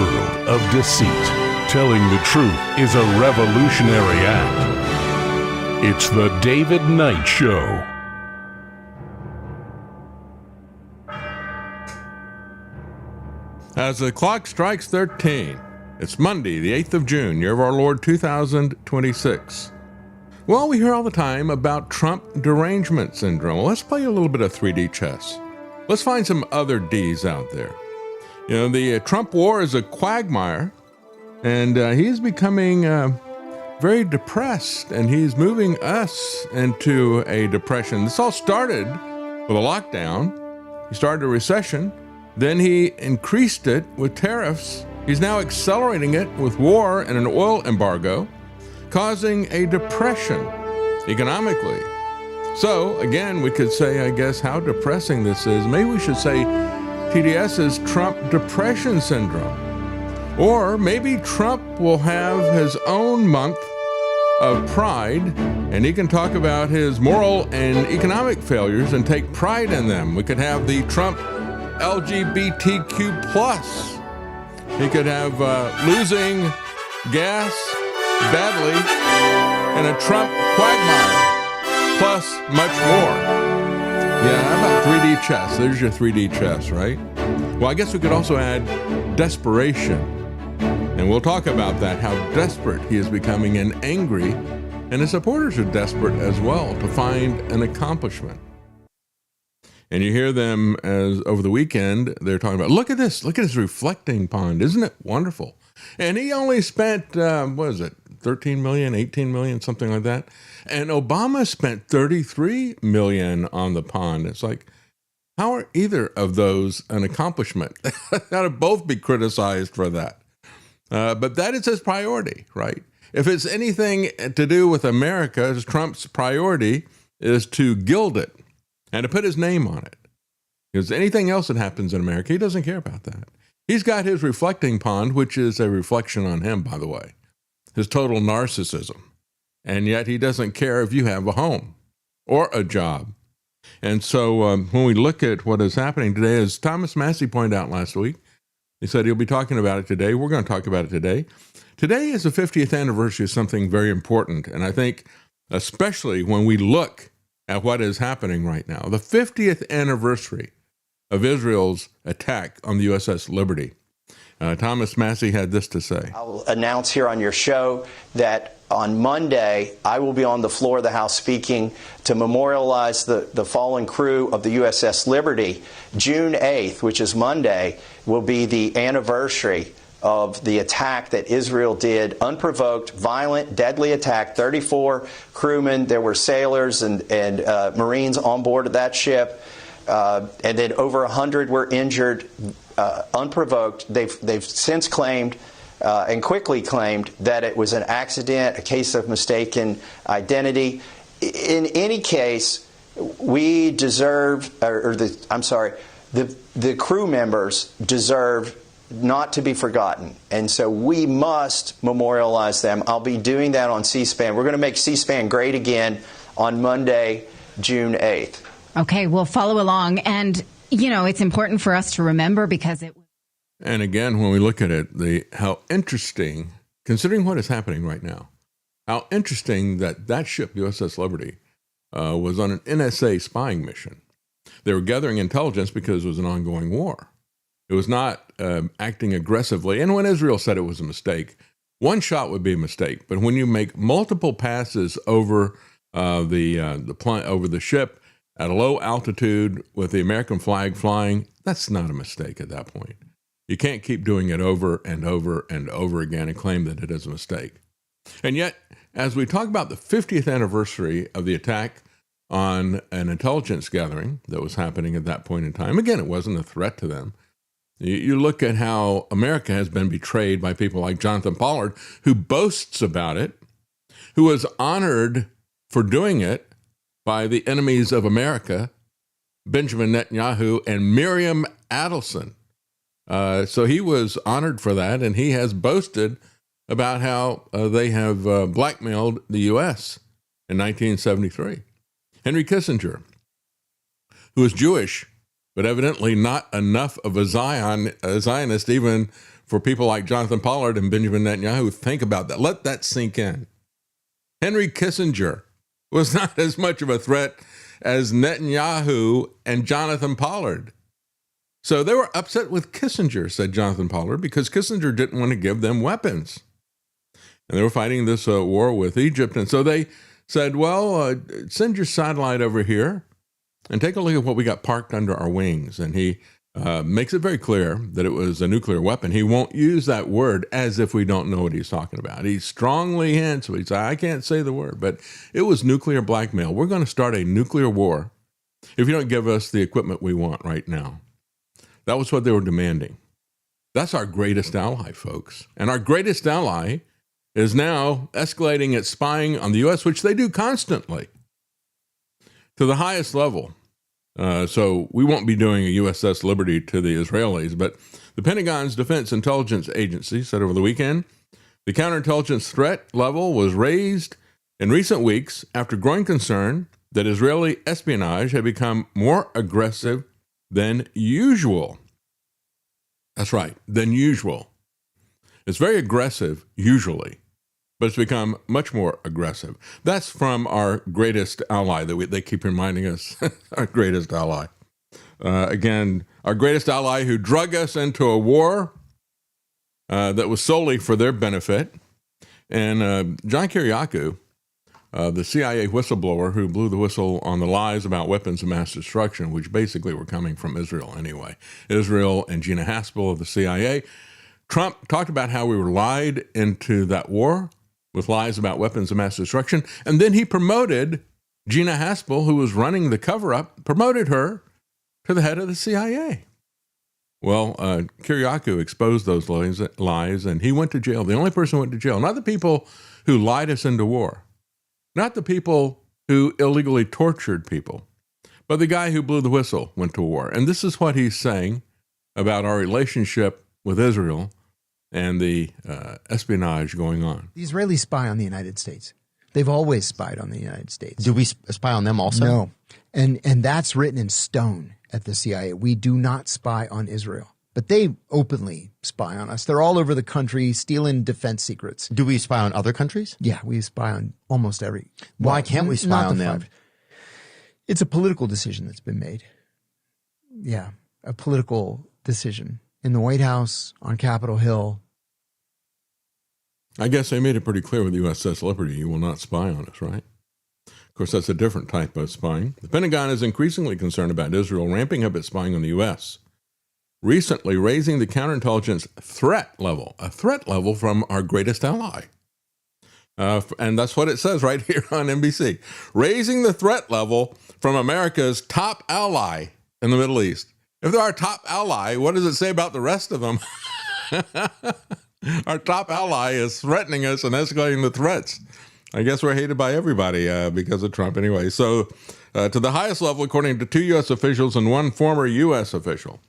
world of deceit, telling the truth is a revolutionary act. It's the David Knight Show. As the clock strikes 13, it's Monday, the 8th of June, year of our Lord 2026. Well, we hear all the time about Trump derangement syndrome. Well, let's play a little bit of 3D chess. Let's find some other Ds out there. You know, the Trump war is a quagmire, and he's becoming very depressed, and he's moving us into a depression. This all started with a lockdown. He started a recession. Then he increased it with tariffs. He's now accelerating it with war and an oil embargo, causing a depression economically. So, again, we could say, I guess, how depressing this is. Maybe we should say TDS is Trump depression syndrome. Or maybe Trump will have his own month of pride, and he can talk about his moral and economic failures and take pride in them. We could have the Trump LGBTQ+. He could have losing gas badly and a Trump quagmire, plus much more. Yeah, how about 3D chess? There's your 3D chess, right? Well, I guess we could also add desperation. And we'll talk about that, how desperate he is becoming and angry. And his supporters are desperate as well to find an accomplishment. And you hear them as over the weekend, they're talking about, look at this, look at his reflecting pond. Isn't it wonderful? And he only spent, 13 million, 18 million, something like that. And Obama spent 33 million on the pond. It's like, how are either of those an accomplishment? They ought to both be criticized for that. But that is his priority, right? If it's anything to do with America, Trump's priority is to gild it and to put his name on it. Because anything else that happens in America, he doesn't care about that. He's got his reflecting pond, which is a reflection on him, by the way, his total narcissism. And yet he doesn't care if you have a home or a job. And so when we look at what is happening today, as Thomas Massie pointed out last week, he said he'll be talking about it today. We're going to talk about it today. Today is the 50th anniversary of something very important. And I think especially when we look at what is happening right now, the 50th anniversary of Israel's attack on the USS Liberty. Thomas Massie had this to say. I'll announce here on your show that on Monday, I will be on the floor of the House speaking to memorialize the fallen crew of the USS Liberty. June 8th, which is Monday, will be the anniversary of the attack that Israel did, unprovoked, violent, deadly attack. 34 crewmen, there were sailors and Marines on board of that ship, and then over 100 were injured, unprovoked. They've since claimed and quickly claimed that it was an accident, a case of mistaken identity. In any case, we deserve, the crew members deserve not to be forgotten. And so we must memorialize them. I'll be doing that on C-SPAN. We're going to make C-SPAN great again on Monday, June 8th. Okay, we'll follow along. And, you know, it's important for us to remember because it... And again, when we look at it, how interesting, considering what is happening right now, how interesting that ship, USS Liberty, was on an NSA spying mission. They were gathering intelligence because it was an ongoing war. It was not acting aggressively. And when Israel said it was a mistake, one shot would be a mistake. But when you make multiple passes over over the ship at a low altitude with the American flag flying, that's not a mistake at that point. You can't keep doing it over and over and over again and claim that it is a mistake. And yet, as we talk about the 50th anniversary of the attack on an intelligence gathering that was happening at that point in time, again, it wasn't a threat to them. You look at how America has been betrayed by people like Jonathan Pollard, who boasts about it, who was honored for doing it by the enemies of America, Benjamin Netanyahu and Miriam Adelson. So he was honored for that, and he has boasted about how they have blackmailed the U.S. in 1973. Henry Kissinger, who was Jewish, but evidently not enough of a Zionist even for people like Jonathan Pollard and Benjamin Netanyahu. Think about that. Let that sink in. Henry Kissinger was not as much of a threat as Netanyahu and Jonathan Pollard. So they were upset with Kissinger, said Jonathan Pollard, because Kissinger didn't want to give them weapons. And they were fighting this war with Egypt. And so they said, well, send your satellite over here and take a look at what we got parked under our wings. And he makes it very clear that it was a nuclear weapon. He won't use that word as if we don't know what he's talking about. He strongly hints, he said, I can't say the word, but it was nuclear blackmail. We're going to start a nuclear war if you don't give us the equipment we want right now. That was what they were demanding. That's our greatest ally, folks. And our greatest ally is now escalating its spying on the U.S., which they do constantly, to the highest level. So we won't be doing a USS Liberty to the Israelis, but the Pentagon's Defense Intelligence Agency said over the weekend the counterintelligence threat level was raised in recent weeks after growing concern that Israeli espionage had become more aggressive than usual. That's right, than usual. It's very aggressive usually, but it's become much more aggressive. That's from our greatest ally that they keep reminding us, our greatest ally. Again, our greatest ally who drug us into a war that was solely for their benefit. And John Kiriakou, the CIA whistleblower who blew the whistle on the lies about weapons of mass destruction, which basically were coming from Israel anyway. Israel and Gina Haspel of the CIA. Trump talked about how we were lied into that war with lies about weapons of mass destruction. And then he promoted Gina Haspel, who was running the cover-up, promoted her to the head of the CIA. Well, Kiriakou exposed those lies, and he went to jail. The only person who went to jail, not the people who lied us into war, not the people who illegally tortured people, but the guy who blew the whistle went to war. And this is what he's saying about our relationship with Israel and the espionage going on. The Israelis spy on the United States. They've always spied on the United States. Do we spy on them also? No. And that's written in stone at the CIA. We do not spy on Israel. But they openly spy on us. They're all over the country stealing defense secrets. Do we spy on other countries? Yeah, we spy on almost every. Why can't we spy on them? It's a political decision that's been made. Yeah, a political decision. In the White House, on Capitol Hill. I guess they made it pretty clear with USS Liberty, you will not spy on us, right? Of course, that's a different type of spying. The Pentagon is increasingly concerned about Israel ramping up its spying on the U.S., recently raising the counterintelligence threat level, a threat level from our greatest ally. And that's what it says right here on NBC. Raising the threat level from America's top ally in the Middle East. If they're our top ally, what does it say about the rest of them? Our top ally is threatening us and escalating the threats. I guess we're hated by everybody because of Trump anyway. So to the highest level, according to 2 U.S. officials and 1 former U.S. official,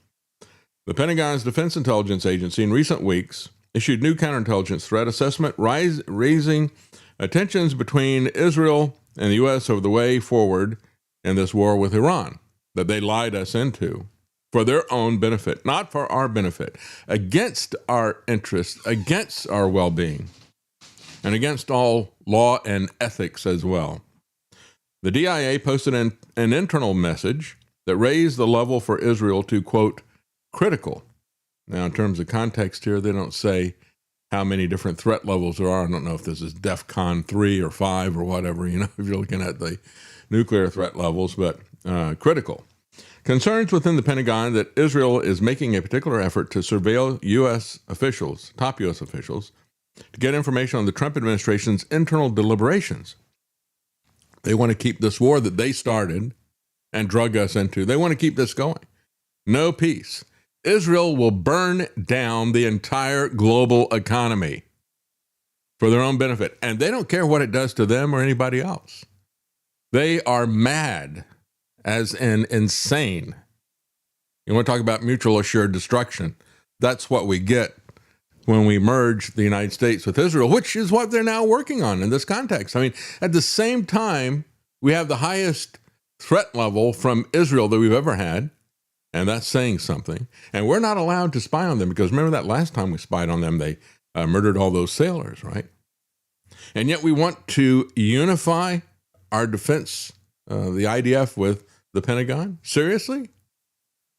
the Pentagon's Defense Intelligence Agency in recent weeks issued new counterintelligence threat assessment, raising tensions between Israel and the U.S. over the way forward in this war with Iran that they lied us into for their own benefit, not for our benefit, against our interests, against our well-being, and against all law and ethics as well. The DIA posted an internal message that raised the level for Israel to, quote, critical. Now, in terms of context here, they don't say how many different threat levels there are. I don't know if this is DEFCON 3 or 5 or whatever, if you're looking at the nuclear threat levels, but critical. Concerns within the Pentagon that Israel is making a particular effort to surveil U.S. officials, top U.S. officials, to get information on the Trump administration's internal deliberations. They want to keep this war that they started and drug us into. They want to keep this going. No peace. Israel will burn down the entire global economy for their own benefit. And they don't care what it does to them or anybody else. They are mad, as in insane. You want to talk about mutual assured destruction? That's what we get when we merge the United States with Israel, which is what they're now working on in this context. I mean, at the same time, we have the highest threat level from Israel that we've ever had. And that's saying something. And we're not allowed to spy on them because remember that last time we spied on them, they murdered all those sailors, right? And yet we want to unify our defense, the IDF, with the Pentagon? Seriously?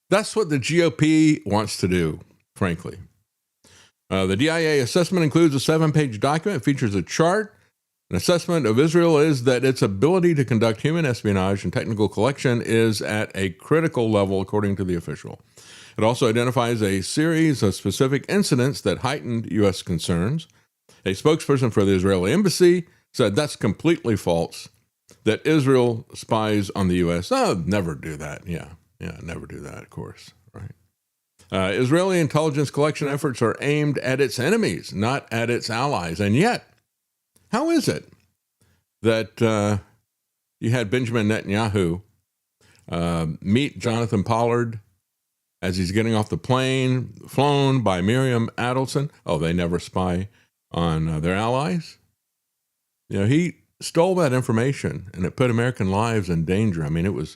That's what the GOP wants to do, frankly. The DIA assessment includes a 7-page document. It features a chart. An assessment of Israel is that its ability to conduct human espionage and technical collection is at a critical level, according to the official. It also identifies a series of specific incidents that heightened U.S. concerns. A spokesperson for the Israeli embassy said that's completely false, that Israel spies on the U.S. Oh, never do that. Yeah, never do that, of course, right? Israeli intelligence collection efforts are aimed at its enemies, not at its allies. And yet, how is it that you had Benjamin Netanyahu meet Jonathan Pollard as he's getting off the plane, flown by Miriam Adelson? Oh, they never spy on their allies? He stole that information, and it put American lives in danger. I mean, it was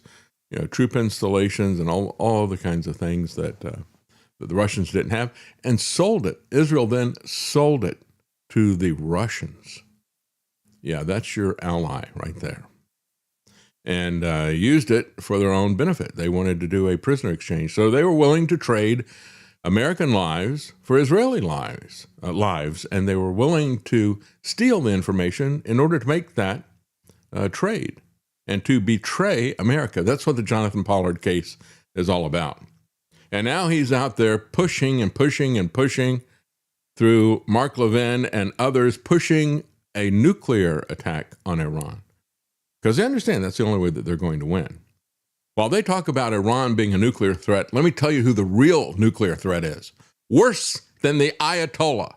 troop installations and all the kinds of things that the Russians didn't have, and sold it. Israel then sold it to the Russians. Yeah, that's your ally right there. And used it for their own benefit. They wanted to do a prisoner exchange. So they were willing to trade American lives for Israeli lives, and they were willing to steal the information in order to make that trade and to betray America. That's what the Jonathan Pollard case is all about. And now he's out there pushing and pushing and pushing through Mark Levin and others, pushing a nuclear attack on Iran. Because they understand that's the only way that they're going to win. While they talk about Iran being a nuclear threat, let me tell you who the real nuclear threat is. Worse than the Ayatollah.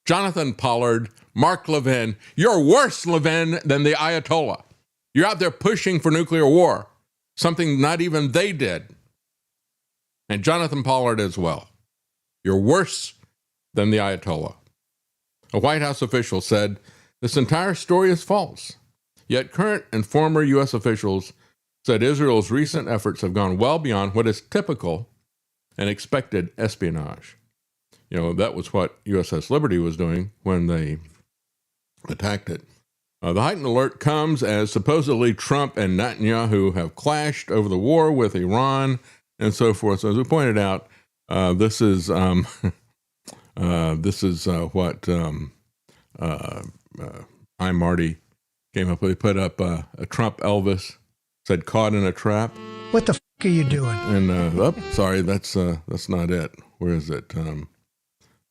Jonathan Pollard, Mark Levin, you're worse, Levin, than the Ayatollah. You're out there pushing for nuclear war, something not even they did. And Jonathan Pollard as well. You're worse than the Ayatollah. A White House official said, this entire story is false. Yet current and former U.S. officials said Israel's recent efforts have gone well beyond what is typical and expected espionage. That was what USS Liberty was doing when they attacked it. The heightened alert comes as supposedly Trump and Netanyahu have clashed over the war with Iran and so forth. So as we pointed out, this is what I'm Marty came up with. They put up a Trump Elvis, said caught in a trap. What the f*** are you doing? And sorry, that's not it. Where is it? I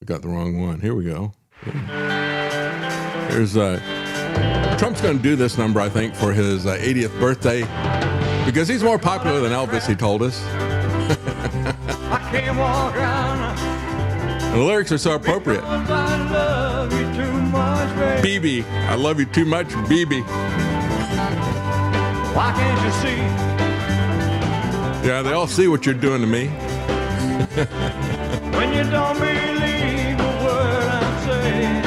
got the wrong one. Here we go. Here's Trump's going to do this number, I think, for his 80th birthday because he's more popular than Elvis, he told us. I can't walk around. And the lyrics are so appropriate. I love you too much, baby. BB, I love you too much, BB. Why can't you see? Yeah, they all see what you're doing to me. When you don't believe a word I'm saying,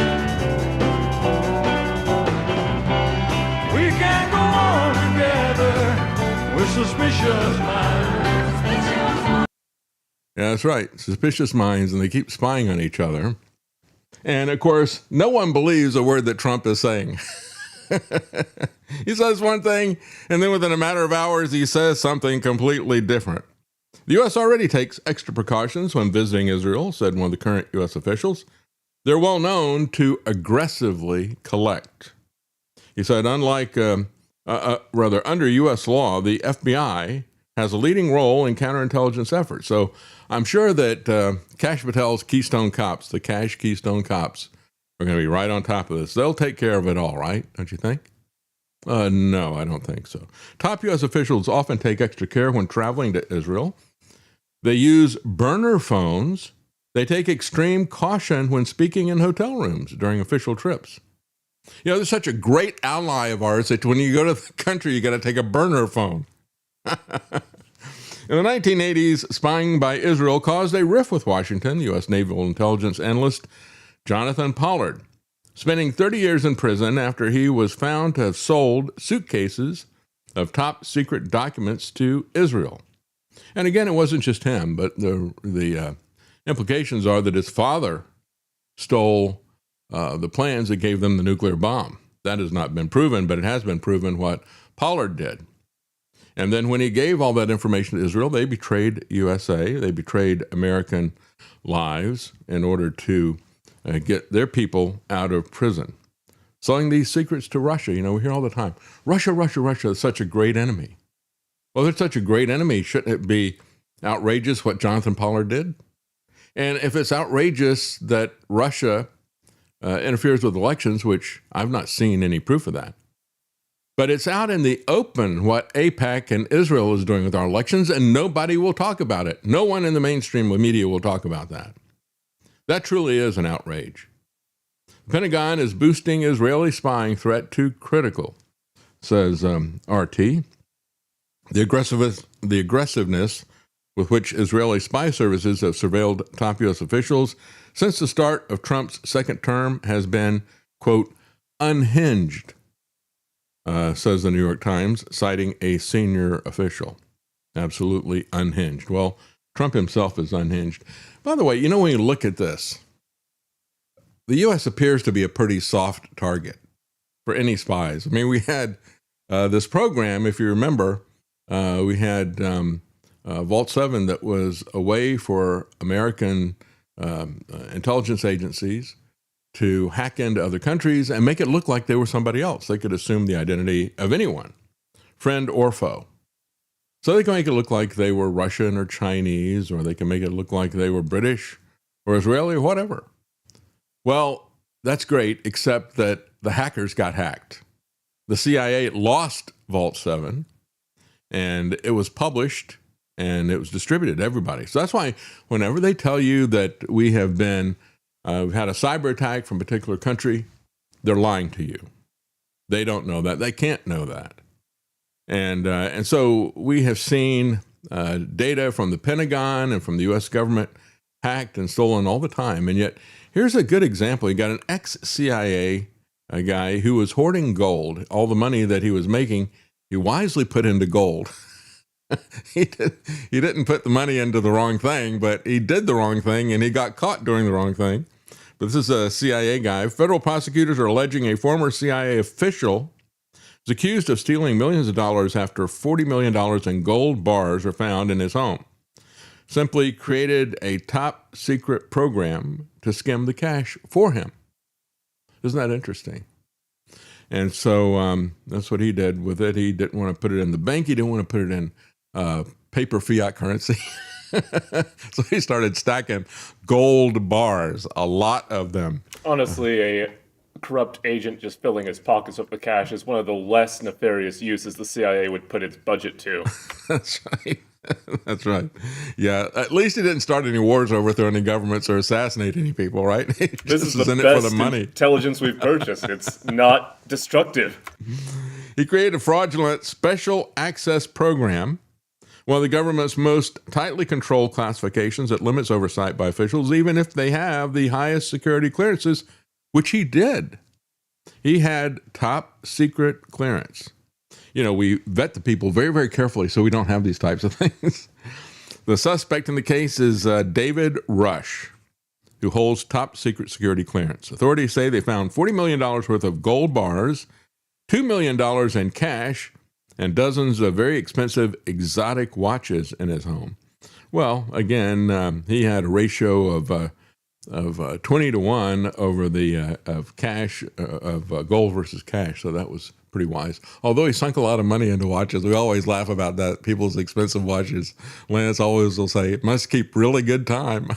we can't go on together with suspicious minds. Yeah, that's right. Suspicious minds, and they keep spying on each other. And, of course, no one believes a word that Trump is saying. He says one thing, and then within a matter of hours, he says something completely different. The U.S. already takes extra precautions when visiting Israel, said one of the current U.S. officials. They're well known to aggressively collect. He said, under U.S. law, the FBI has a leading role in counterintelligence efforts. So I'm sure that Kash Patel's Keystone Cops, the Cash Keystone Cops, are going to be right on top of this. They'll take care of it all, right? Don't you think? No, I don't think so. Top U.S. officials often take extra care when traveling to Israel. They use burner phones. They take extreme caution when speaking in hotel rooms during official trips. They're such a great ally of ours that when you go to the country, you got to take a burner phone. In the 1980s, spying by Israel caused a rift with Washington. U.S. Naval Intelligence analyst Jonathan Pollard, spending 30 years in prison after he was found to have sold suitcases of top secret documents to Israel. And again, it wasn't just him, but the implications are that his father stole the plans that gave them the nuclear bomb. That has not been proven, but it has been proven what Pollard did. And then when he gave all that information to Israel, they betrayed USA. They betrayed American lives in order to get their people out of prison. Selling these secrets to Russia. You know, we hear all the time, Russia is such a great enemy. Well, they're such a great enemy. Shouldn't it be outrageous what Jonathan Pollard did? And if it's outrageous that Russia interferes with elections, which I've not seen any proof of that, but it's out in the open what AIPAC and Israel is doing with our elections, and nobody will talk about it. No one in the mainstream media will talk about that. That truly is an outrage. The Pentagon is boosting Israeli spying threat to critical, says RT. The aggressiveness with which Israeli spy services have surveilled top U.S. officials since the start of Trump's second term has been, quote, unhinged, says the New York Times, citing a senior official. Absolutely unhinged. Well, Trump himself is unhinged. By the way, you know, when you look at this, the U.S. appears to be a pretty soft target for any spies. I mean, we had this program, if you remember, we had Vault 7 that was a way for American intelligence agencies to hack into other countries and make it look like they were somebody else. They could assume the identity of anyone, friend or foe. So they can make it look like they were Russian or Chinese, or they can make it look like they were British or Israeli or whatever. Well, that's great, except that the hackers got hacked. The CIA lost Vault 7, and it was published, and it was distributed to everybody. So that's why whenever they tell you that we have been, we've had a cyber attack from a particular country, they're lying to you. They don't know that. They can't know that. And so we have seen data from the Pentagon and from the U.S. government hacked and stolen all the time. And yet, here's a good example. You got an ex-CIA guy who was hoarding gold. All the money that he was making, he wisely put into gold. He didn't put the money into the wrong thing, but he did the wrong thing, and he got caught doing the wrong thing. But this is a CIA guy. Federal prosecutors are alleging a former CIA official is accused of stealing millions of dollars after $40 million in gold bars are found in his home. Simply created a top secret program to skim the cash for him. Isn't that interesting? And so that's what he did with it. He didn't want to put it in the bank. He didn't want to put it in paper fiat currency. So he started stacking gold bars, a lot of them. Honestly, a corrupt agent just filling his pockets up with cash is one of the less nefarious uses the CIA would put its budget to. That's right. That's right. Yeah, at least he didn't start any wars, overthrow any governments, or assassinate any people, right? This is the best intelligence we've purchased. It's not destructive. He created a fraudulent special access program, one of the government's most tightly controlled classifications that limits oversight by officials, even if they have the highest security clearances, which he did. He had top secret clearance. You know, we vet the people very, very carefully so we don't have these types of things. The suspect in the case is David Rush, who holds top secret security clearance. Authorities say they found $40 million worth of gold bars, $2 million in cash, and dozens of very expensive exotic watches in his home. Well, again, he had a ratio of 20 to 1 over the of cash of gold versus cash, so that was pretty wise. Although he sunk a lot of money into watches, we always laugh about that. People's expensive watches. Lance always will say it must keep really good time.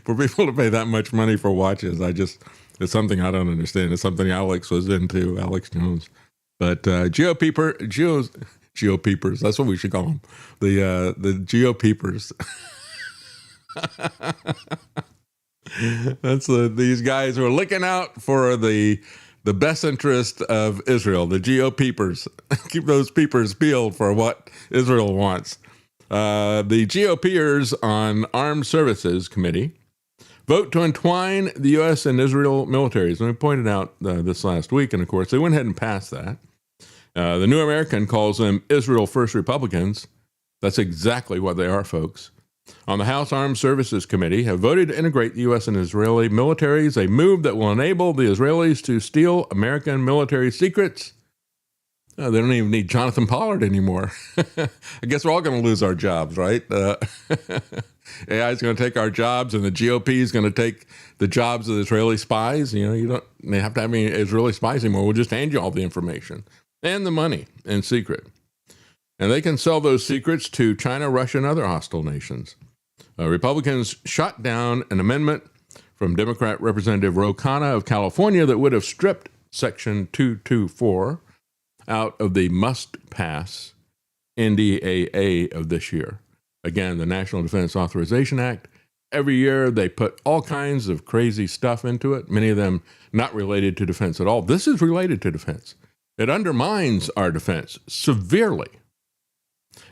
For people to pay that much money for watches, it's something I don't understand. It's something Alex was into, Alex Jones. But geopeepers, that's what we should call them. The geopeepers. That's these guys who are looking out for the best interest of Israel, the geo-peepers. Keep those peepers peeled for what Israel wants. The GOPers on Armed Services Committee vote to entwine the U.S. and Israel militaries. And we pointed out this last week, and of course, they went ahead and passed that. The New American calls them Israel First Republicans. That's exactly what they are, folks. On the House Armed Services Committee have voted to integrate the U.S. and Israeli militaries, a move that will enable the Israelis to steal American military secrets. They don't even need Jonathan Pollard anymore. I guess we're all going to lose our jobs, right? AI is going to take our jobs, and the GOP is going to take the jobs of the Israeli spies. You don't have to have any Israeli spies anymore. We'll just hand you all the information and the money in secret. And they can sell those secrets to China, Russia, and other hostile nations. Republicans shot down an amendment from Democrat Representative Ro Khanna of California that would have stripped Section 224 out of the must-pass NDAA of this year. Again, the National Defense Authorization Act. Every year they put all kinds of crazy stuff into it, many of them not related to defense at all. This is related to defense. It undermines our defense severely.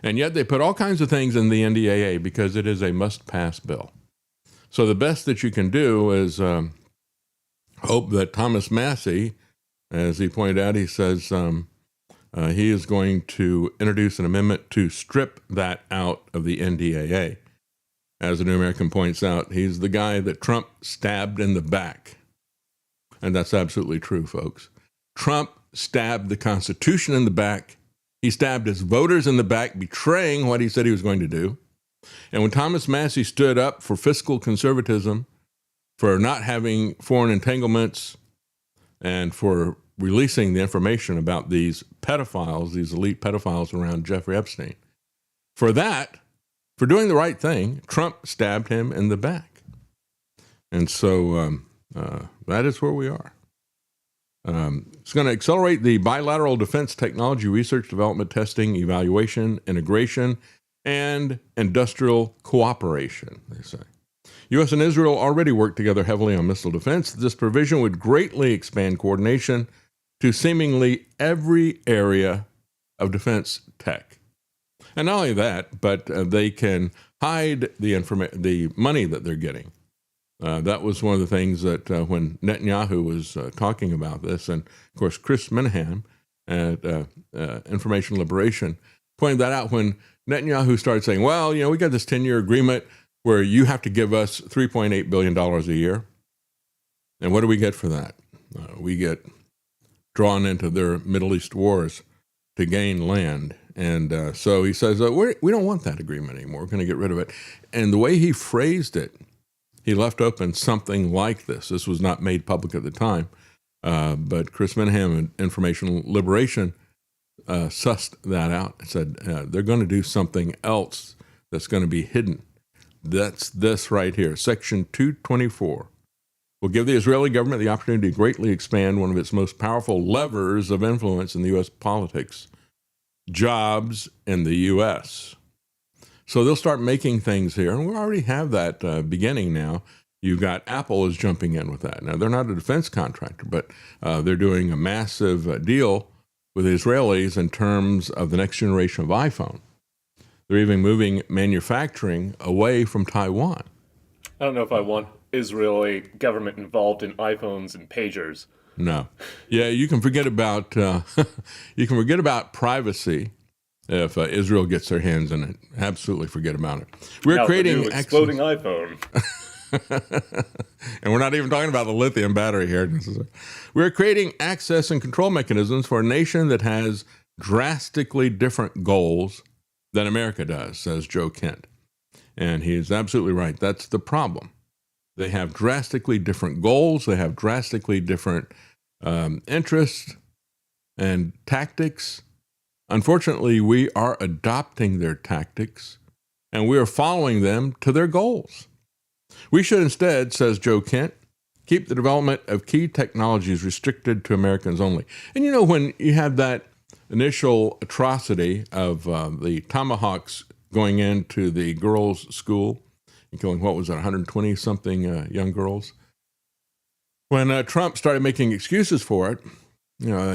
And yet they put all kinds of things in the NDAA because it is a must-pass bill. So the best that you can do is hope that Thomas Massie, as he pointed out, he says he is going to introduce an amendment to strip that out of the NDAA. As the New American points out, he's the guy that Trump stabbed in the back. And that's absolutely true, folks. Trump stabbed the Constitution in the back. He stabbed his voters in the back, betraying what he said he was going to do. And when Thomas Massie stood up for fiscal conservatism, for not having foreign entanglements, and for releasing the information about these pedophiles, these elite pedophiles around Jeffrey Epstein, for doing the right thing, Trump stabbed him in the back. And so that is where we are. It's going to accelerate the bilateral defense technology research, development, testing, evaluation, integration, and industrial cooperation, they say. U.S. and Israel already work together heavily on missile defense. This provision would greatly expand coordination to seemingly every area of defense tech. And not only that, but they can hide the money that they're getting. That was one of the things that when Netanyahu was talking about this, and of course Chris Minahan at Information Liberation pointed that out when Netanyahu started saying, well, we got this 10-year agreement where you have to give us $3.8 billion a year. And what do we get for that? We get drawn into their Middle East wars to gain land. And so he says, we don't want that agreement anymore. We're going to get rid of it. And the way he phrased it, he left open something like this. This was not made public at the time, but Chris Minahan at Information Liberation sussed that out and said they're going to do something else that's going to be hidden. That's this right here. Section 224 will give the Israeli government the opportunity to greatly expand one of its most powerful levers of influence in the U.S. politics, jobs in the U.S. So they'll start making things here, and we already have that beginning now. You've got Apple is jumping in with that. Now, they're not a defense contractor, but they're doing a massive deal with the Israelis in terms of the next generation of iPhone. They're even moving manufacturing away from Taiwan. I don't know if I want Israeli government involved in iPhones and pagers. No. Yeah, you can forget about privacy if Israel gets their hands in it. Absolutely forget about it. We're creating the new exploding iPhone. And we're not even talking about the lithium battery here. We're creating access and control mechanisms for a nation that has drastically different goals than America does, says Joe Kent. And he's absolutely right. That's the problem. They have drastically different goals. They have drastically different interests and tactics. Unfortunately, we are adopting their tactics, and we are following them to their goals. We should instead, says Joe Kent, keep the development of key technologies restricted to Americans only. And when you have that initial atrocity of the Tomahawks going into the girls' school and killing, 120-something young girls, when Trump started making excuses for it,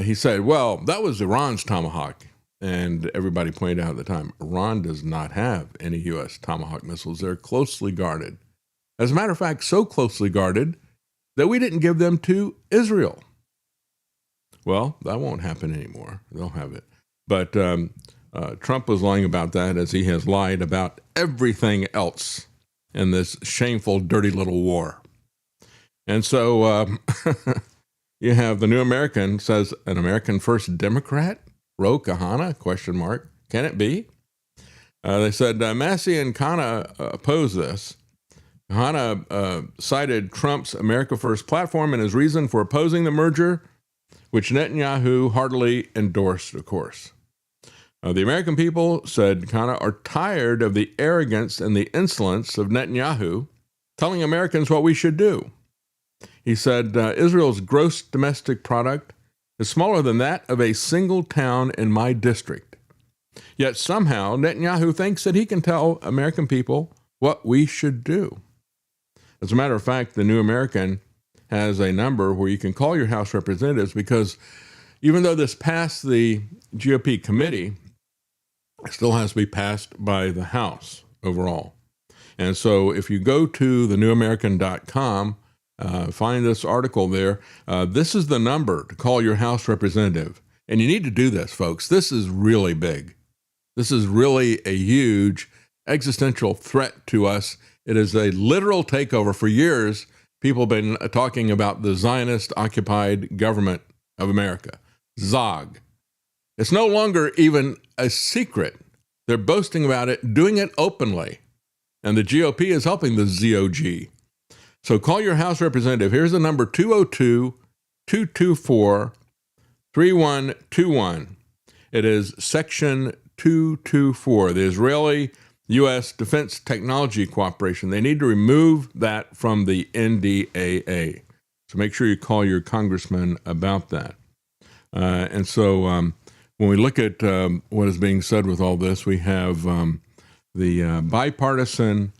he said, well, that was Iran's Tomahawk. And everybody pointed out at the time, Iran does not have any U.S. Tomahawk missiles. They're closely guarded. As a matter of fact, so closely guarded that we didn't give them to Israel. Well, that won't happen anymore. They'll have it. But Trump was lying about that, as he has lied about everything else in this shameful, dirty little war. And so you have the New American says, an American First Democrat? Ro Khanna? Question mark. Can it be? They said Massie and Khanna oppose this. Khanna cited Trump's America First platform and his reason for opposing the merger, which Netanyahu heartily endorsed, of course. The American people, said Khanna, are tired of the arrogance and the insolence of Netanyahu telling Americans what we should do. He said Israel's gross domestic product is smaller than that of a single town in my district. Yet somehow Netanyahu thinks that he can tell American people what we should do. As a matter of fact, the New American has a number where you can call your House representatives, because even though this passed the GOP committee, it still has to be passed by the House overall. And so if you go to thenewamerican.com, find this article there, this is the number to call your House representative. And you need to do this, folks. This is really big. This is really a huge existential threat to us. It is a literal takeover. For years, people have been talking about the Zionist-occupied government of America, ZOG. It's no longer even a secret. They're boasting about it, doing it openly. And the GOP is helping the ZOG. So call your House representative. Here's the number, 202-224-3121. It is Section 224, the Israeli-U.S. Defense Technology Cooperation. They need to remove that from the NDAA. So make sure you call your congressman about that. And so when we look at what is being said with all this, we have the bipartisan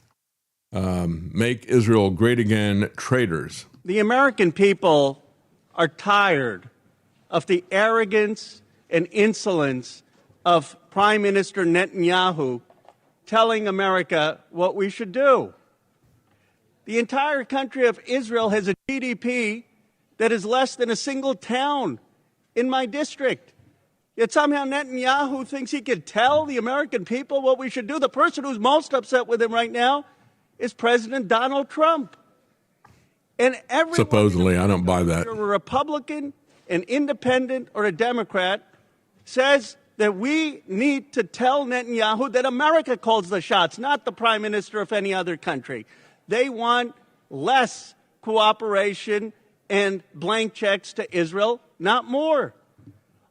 Make Israel Great Again traitors. The American people are tired of the arrogance and insolence of Prime Minister Netanyahu telling America what we should do. The entire country of Israel has a GDP that is less than a single town in my district. Yet somehow Netanyahu thinks he can tell the American people what we should do. The person who's most upset with him right now is President Donald Trump. And everyone, supposedly, I don't buy that. You're a Republican, an independent, or a Democrat, says that we need to tell Netanyahu that America calls the shots, not the prime minister of any other country. They want less cooperation and blank checks to Israel, not more.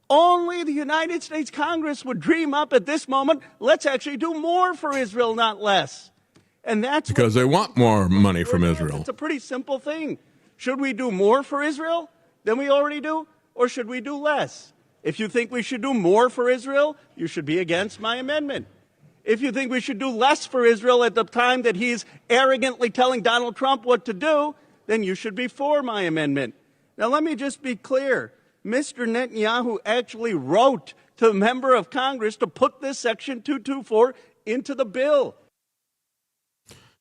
Only the United States Congress would dream up at this moment, let's actually do more for Israel, not less. And that's because they want more money from Israel. It's a pretty simple thing. Should we do more for Israel than we already do, or should we do less? If you think we should do more for Israel, you should be against my amendment. If you think we should do less for Israel at the time that he's arrogantly telling Donald Trump what to do, then you should be for my amendment. Now, let me just be clear. Mr. Netanyahu actually wrote to a member of Congress to put this Section 224 into the bill.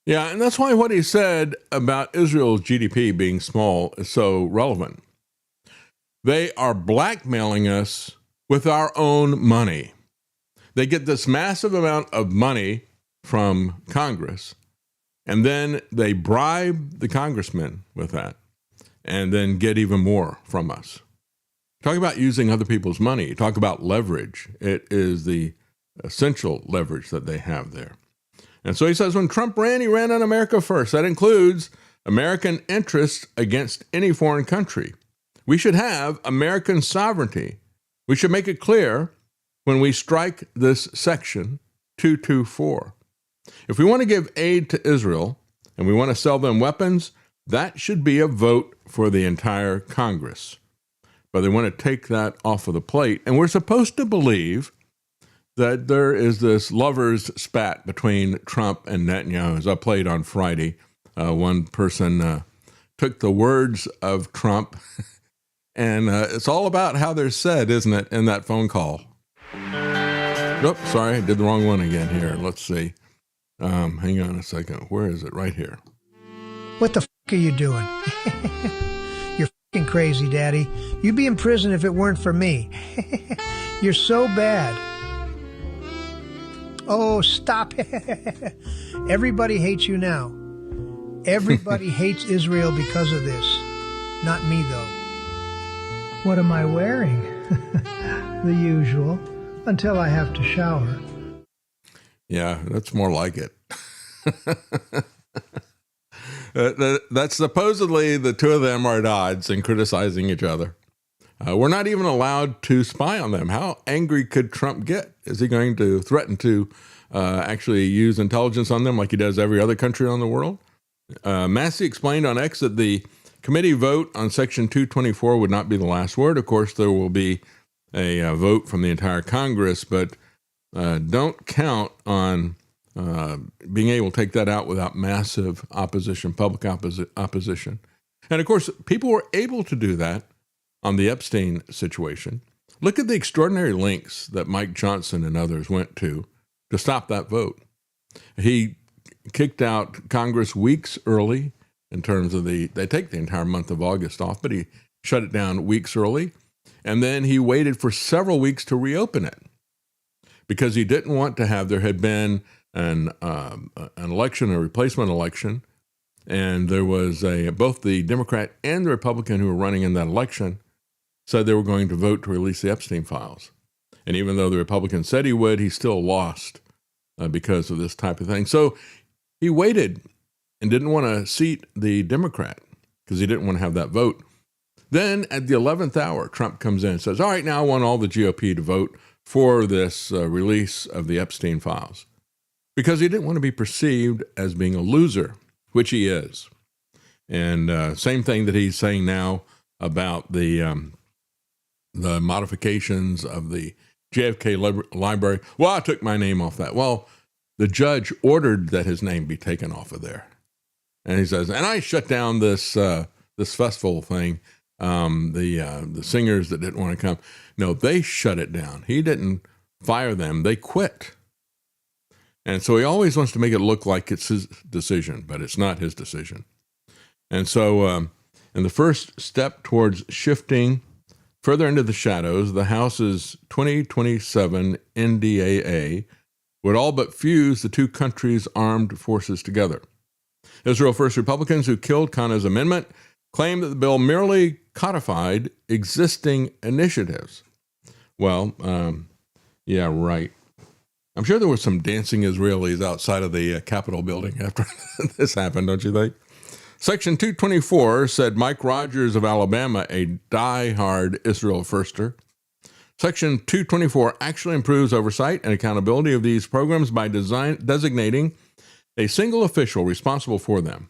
Yeah, and that's why what he said about Israel's GDP being small is so relevant. They are blackmailing us with our own money. They get this massive amount of money from Congress, and then they bribe the congressmen with that, and then get even more from us. Talk about using other people's money. Talk about leverage. It is the essential leverage that they have there. And so he says when Trump ran, he ran on America first. That includes American interests against any foreign country. We should have American sovereignty. We should make it clear when we strike this Section 224. If we want to give aid to Israel and we want to sell them weapons, that should be a vote for the entire Congress. But they want to take that off of the plate. And we're supposed to believe that there is this lover's spat between Trump and Netanyahu. As I played on Friday, one person took the words of Trump, and it's all about how they're said, isn't it, in that phone call? Nope, sorry, I did the wrong one again here. Let's see. Hang on a second. Where is it? Right here. What the are you doing? You're f***ing crazy, Daddy. You'd be in prison if it weren't for me. You're so bad. Oh, stop. Everybody hates you now. Everybody hates Israel because of this. Not me, though. What am I wearing? The usual, until I have to shower. Yeah, that's more like it. That's supposedly the two of them are at odds and criticizing each other. We're not even allowed to spy on them. How angry could Trump get? Is he going to threaten to actually use intelligence on them like he does every other country on the world? Massie explained on X that the committee vote on Section 224 would not be the last word. Of course, there will be a vote from the entire Congress, but don't count on being able to take that out without massive opposition, public opposition. And of course, people were able to do that on the Epstein situation. Look at the extraordinary lengths that Mike Johnson and others went to stop that vote. He kicked out Congress weeks early in terms of they take the entire month of August off, but he shut it down weeks early. And then he waited for several weeks to reopen it because he didn't want to have, there had been an election, a replacement election, and there was both the Democrat and the Republican who were running in that election said they were going to vote to release the Epstein files. And even though the Republican said he would, he still lost because of this type of thing. So he waited and didn't want to seat the Democrat because he didn't want to have that vote. Then at the 11th hour, Trump comes in and says, all right, now I want all the GOP to vote for this release of the Epstein files, because he didn't want to be perceived as being a loser, which he is. And same thing that he's saying now about the modifications of the JFK library. Well, I took my name off that. Well, the judge ordered that his name be taken off of there. And he says, and I shut down this festival thing. The singers that didn't want to come. No, they shut it down. He didn't fire them. They quit. And so he always wants to make it look like it's his decision, but it's not his decision. And so in the first step towards shifting further into the shadows, the House's 2027 NDAA would all but fuse the two countries' armed forces together. Israel First Republicans who killed Khanna's amendment claim that the bill merely codified existing initiatives. Well, yeah, right. I'm sure there were some dancing Israelis outside of the Capitol building after this happened, don't you think? Section 224 said Mike Rogers of Alabama, a die-hard Israel firster. Section 224 actually improves oversight and accountability of these programs by designating a single official responsible for them.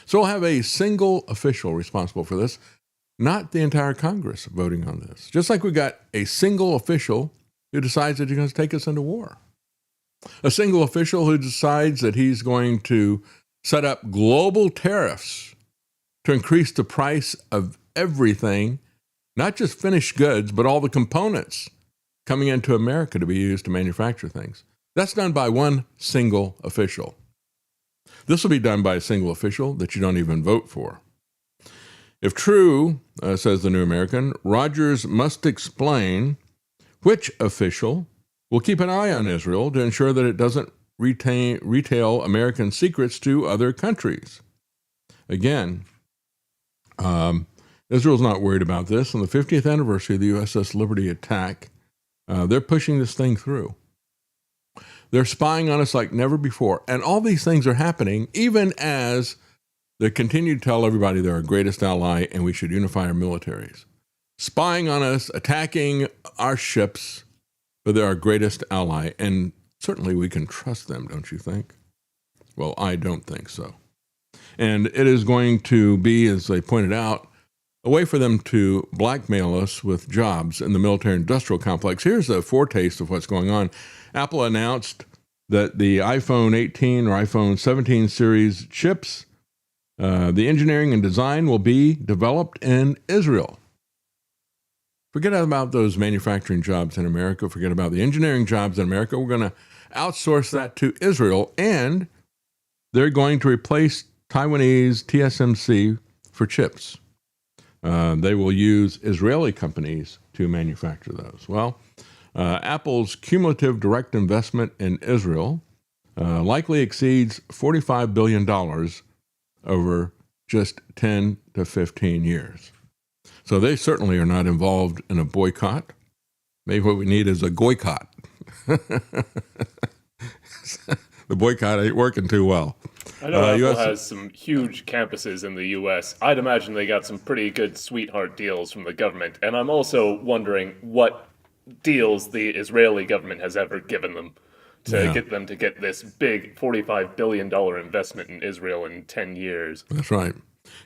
So we'll have a single official responsible for this, not the entire Congress voting on this. Just like we got a single official who decides that he's going to take us into war. A single official who decides that he's going to set up global tariffs to increase the price of everything, not just finished goods, but all the components coming into America to be used to manufacture things. That's done by one single official. This will be done by a single official that you don't even vote for. If true, says the New American, Rogers must explain which official will keep an eye on Israel to ensure that it doesn't retail American secrets to other countries. Again, Israel's not worried about this. On the 50th anniversary of the USS Liberty attack, they're pushing this thing through. They're spying on us like never before. And all these things are happening even as they continue to tell everybody they're our greatest ally and we should unify our militaries. Spying on us, attacking our ships, but they're our greatest ally. And certainly we can trust them, don't you think? Well, I don't think so. And it is going to be, as they pointed out, a way for them to blackmail us with jobs in the military-industrial complex. Here's a foretaste of what's going on. Apple announced that the iPhone 18 or iPhone 17 series chips, the engineering and design will be developed in Israel. Forget about those manufacturing jobs in America. Forget about the engineering jobs in America. We're going to outsource that to Israel, and they're going to replace Taiwanese TSMC for chips. They will use Israeli companies to manufacture those. Well, Apple's cumulative direct investment in Israel likely exceeds $45 billion over just 10 to 15 years. So they certainly are not involved in a boycott. Maybe what we need is a goycott. The boycott ain't working too well. I know Apple has some huge campuses in the U.S. I'd imagine they got some pretty good sweetheart deals from the government. And I'm also wondering what deals the Israeli government has ever given them to get them to get this big $45 billion investment in Israel in 10 years. That's right.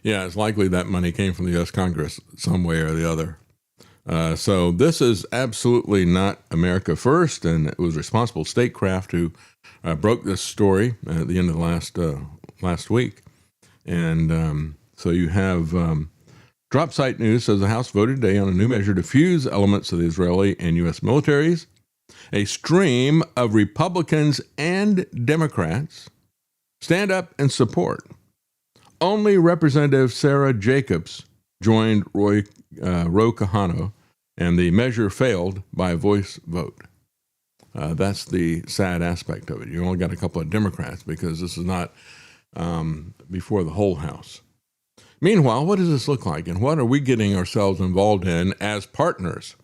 Yeah, it's likely that money came from the U.S. Congress some way or the other. So this is absolutely not America first, and it was responsible statecraft who broke this story at the end of last week. And so you have Drop Site News says the House voted today on a new measure to fuse elements of the Israeli and U.S. militaries. A stream of Republicans and Democrats stand up and support. Only Representative Sarah Jacobs joined Ro Kahano, and the measure failed by a voice vote. That's the sad aspect of it. You only got a couple of Democrats because this is not before the whole House. Meanwhile, what does this look like, and what are we getting ourselves involved in as partners?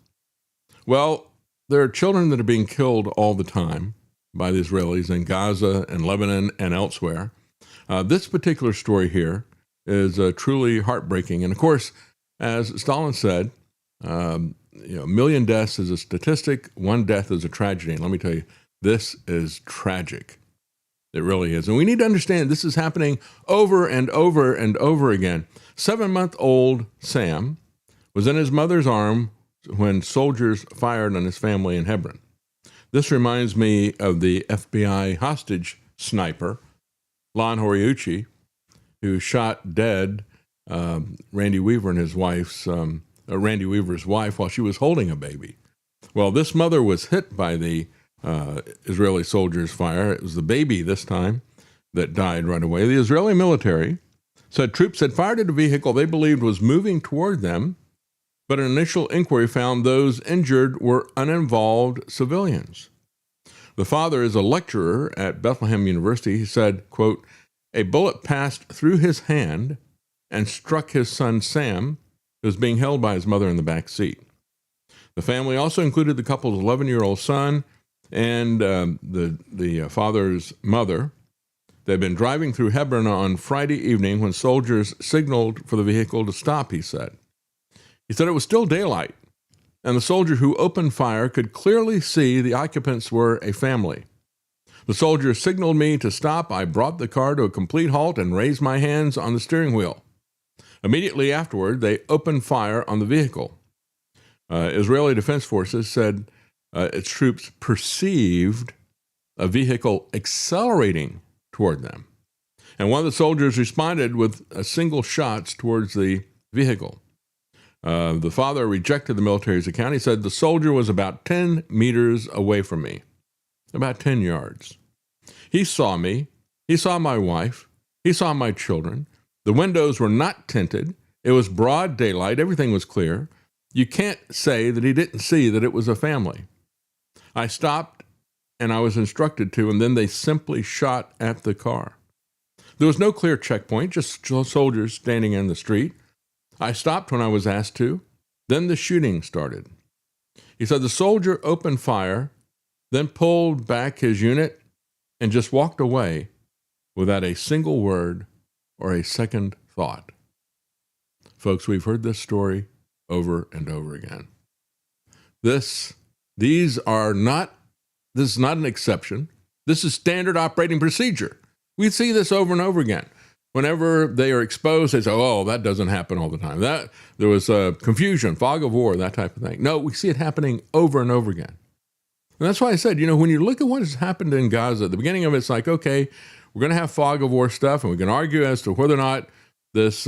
Well, there are children that are being killed all the time by the Israelis in Gaza and Lebanon and elsewhere. This particular story here is truly heartbreaking. And of course, as Stalin said, a million deaths is a statistic, one death is a tragedy. And let me tell you, this is tragic. It really is. And we need to understand this is happening over and over and over again. 7-month-old Sam was in his mother's arm when soldiers fired on his family in Hebron. This reminds me of the FBI hostage sniper, Lon Horiuchi, who shot dead Randy Weaver and his wife's Randy Weaver's wife while she was holding a baby. Well, this mother was hit by the Israeli soldiers' fire. It was the baby this time that died right away. The Israeli military said troops had fired at a vehicle they believed was moving toward them, but an initial inquiry found those injured were uninvolved civilians. The father is a lecturer at Bethlehem University. He said, quote, "A bullet passed through his hand and struck his son Sam, who was being held by his mother in the back seat." The family also included the couple's 11-year-old son and the father's mother. They'd been driving through Hebron on Friday evening when soldiers signaled for the vehicle to stop, he said. He said it was still daylight, and the soldier who opened fire could clearly see the occupants were a family. The soldier signaled me to stop. I brought the car to a complete halt and raised my hands on the steering wheel. Immediately afterward, they opened fire on the vehicle. Israeli Defense Forces said its troops perceived a vehicle accelerating toward them. And one of the soldiers responded with single shots towards the vehicle. The father rejected the military's account. He said the soldier was about 10 meters away from me, about 10 yards. He saw me. He saw my wife. He saw my children. The windows were not tinted. It was broad daylight. Everything was clear. You can't say that he didn't see that it was a family. I stopped, and I was instructed to, and then they simply shot at the car. There was no clear checkpoint, just soldiers standing in the street. I stopped when I was asked to. Then the shooting started. He said the soldier opened fire, then pulled back his unit and just walked away without a single word or a second thought. Folks, we've heard this story over and over again. This is not an exception. This is standard operating procedure. We see this over and over again. Whenever they are exposed, they say, oh, that doesn't happen all the time. There was confusion, fog of war, that type of thing. No, we see it happening over and over again. And that's why I said, when you look at what has happened in Gaza, at the beginning of it, it's like, okay, we're going to have fog of war stuff, and we can argue as to whether or not this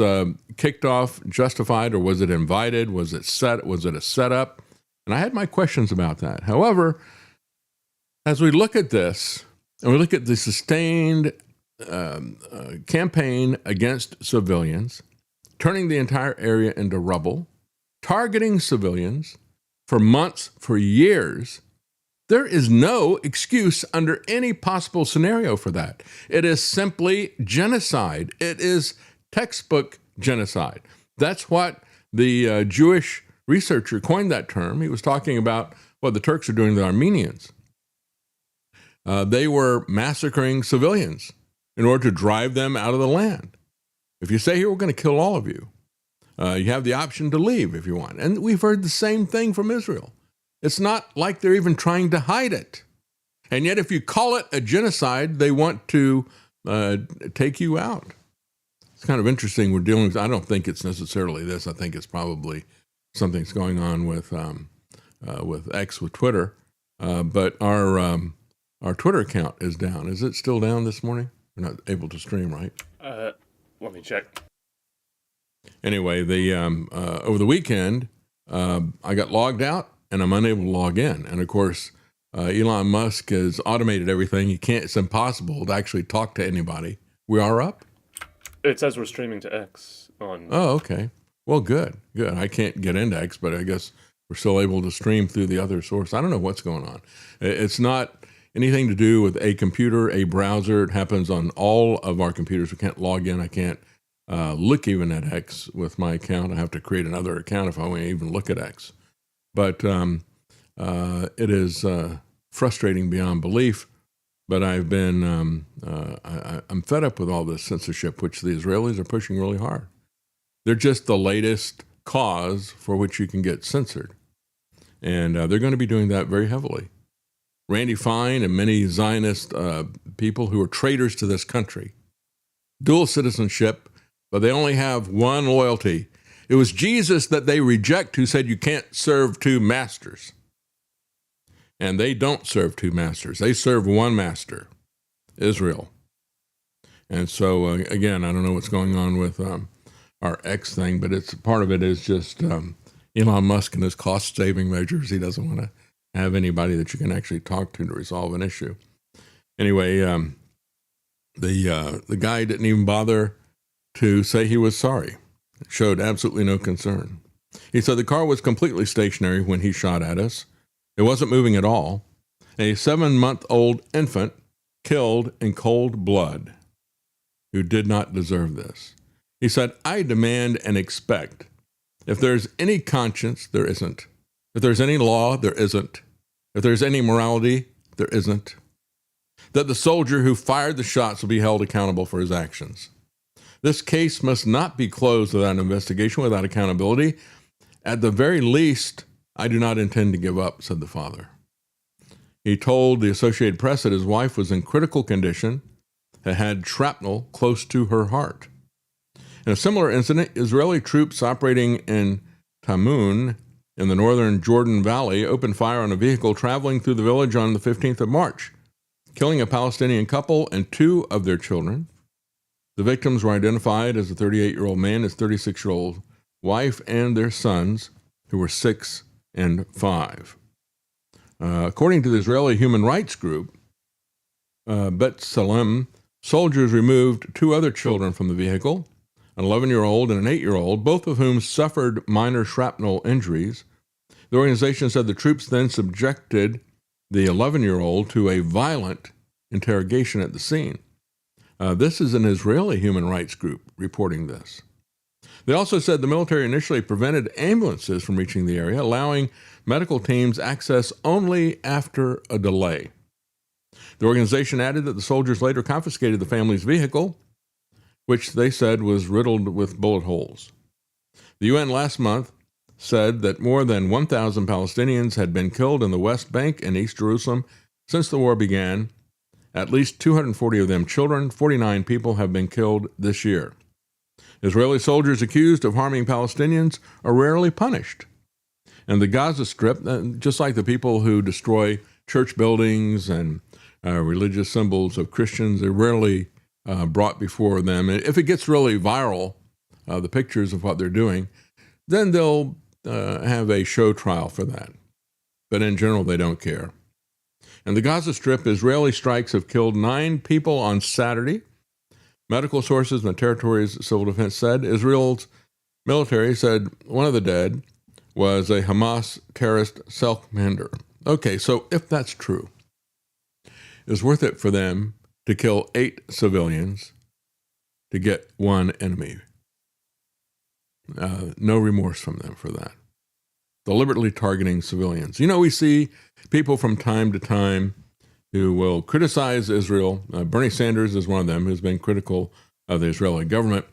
kicked off justified, or was it invited? Was it a setup? And I had my questions about that. However, as we look at this, and we look at the sustained campaign against civilians, turning the entire area into rubble, targeting civilians for months, for years, There is no excuse under any possible scenario for that. It is simply genocide. It is textbook genocide. That's what the Jewish researcher coined that term. He was talking about what the Turks are doing to the Armenians. They were massacring civilians in order to drive them out of the land. If you say, here, we're going to kill all of you, you have the option to leave if you want. And we've heard the same thing from Israel. It's not like they're even trying to hide it. And yet, if you call it a genocide, they want to take you out. It's kind of interesting. We're dealing with, I don't think it's necessarily this. I think it's probably something's going on with X, with Twitter. But our Twitter account is down. Is it still down this morning? We're not able to stream, right? Let me check. Anyway, over the weekend, I got logged out and I'm unable to log in. And of course, Elon Musk has automated everything. It's impossible to actually talk to anybody. We are up? It says we're streaming to X on. Oh, okay. Well, good. I can't get into X, but I guess we're still able to stream through the other source. I don't know what's going on. It's not anything to do with a computer, a browser. It happens on all of our computers. We can't log in. I can't look even at X with my account. I have to create another account if I want to even look at X. But it is frustrating beyond belief. But I've been, I'm fed up with all this censorship, which the Israelis are pushing really hard. They're just the latest cause for which you can get censored. And they're going to be doing that very heavily. Randy Fine and many Zionist people who are traitors to this country, dual citizenship, but they only have one loyalty. It was Jesus that they reject, who said you can't serve two masters. And they don't serve two masters. They serve one master, Israel. And so, again, I don't know what's going on with our X thing, but part of it is just Elon Musk and his cost-saving measures. He doesn't want to have anybody that you can actually talk to resolve an issue. Anyway, the guy didn't even bother to say he was sorry. Showed absolutely no concern. He said the car was completely stationary when he shot at us. It wasn't moving at all. A 7-month-old infant killed in cold blood who did not deserve this. He said, I demand and expect. If there's any conscience, there isn't. If there's any law, there isn't. If there's any morality, there isn't. That the soldier who fired the shots will be held accountable for his actions. This case must not be closed without an investigation, without accountability. At the very least, I do not intend to give up, said the father. He told the Associated Press that his wife was in critical condition, had shrapnel close to her heart. In a similar incident, Israeli troops operating in Tamun in the northern Jordan Valley opened fire on a vehicle traveling through the village on the 15th of March, killing a Palestinian couple and 2 of their children. The victims were identified as a 38-year-old man, his 36-year-old wife, and their sons, who were 6 and 5. According to the Israeli human rights group, Bet Salem, soldiers removed 2 other children from the vehicle, an 11-year-old and an 8-year-old, both of whom suffered minor shrapnel injuries. The organization said the troops then subjected the 11-year-old to a violent interrogation at the scene. This is an Israeli human rights group reporting this. They also said the military initially prevented ambulances from reaching the area, allowing medical teams access only after a delay. The organization added that the soldiers later confiscated the family's vehicle, which they said was riddled with bullet holes. The UN last month said that more than 1,000 Palestinians had been killed in the West Bank and East Jerusalem since the war began. At least 240 of them children, 49 people have been killed this year. Israeli soldiers accused of harming Palestinians are rarely punished. And the Gaza Strip, just like the people who destroy church buildings and religious symbols of Christians, are rarely brought before them. And if it gets really viral, the pictures of what they're doing, then they'll have a show trial for that. But in general, they don't care. In the Gaza Strip, Israeli strikes have killed 9 people on Saturday. Medical sources in the territory's civil defense said Israel's military said one of the dead was a Hamas terrorist self-commander. Okay, so if that's true, it's worth it for them to kill 8 civilians to get 1 enemy. No remorse from them for that. Deliberately targeting civilians. You know, we see people from time to time who will criticize Israel. Bernie Sanders is one of them who's been critical of the Israeli government,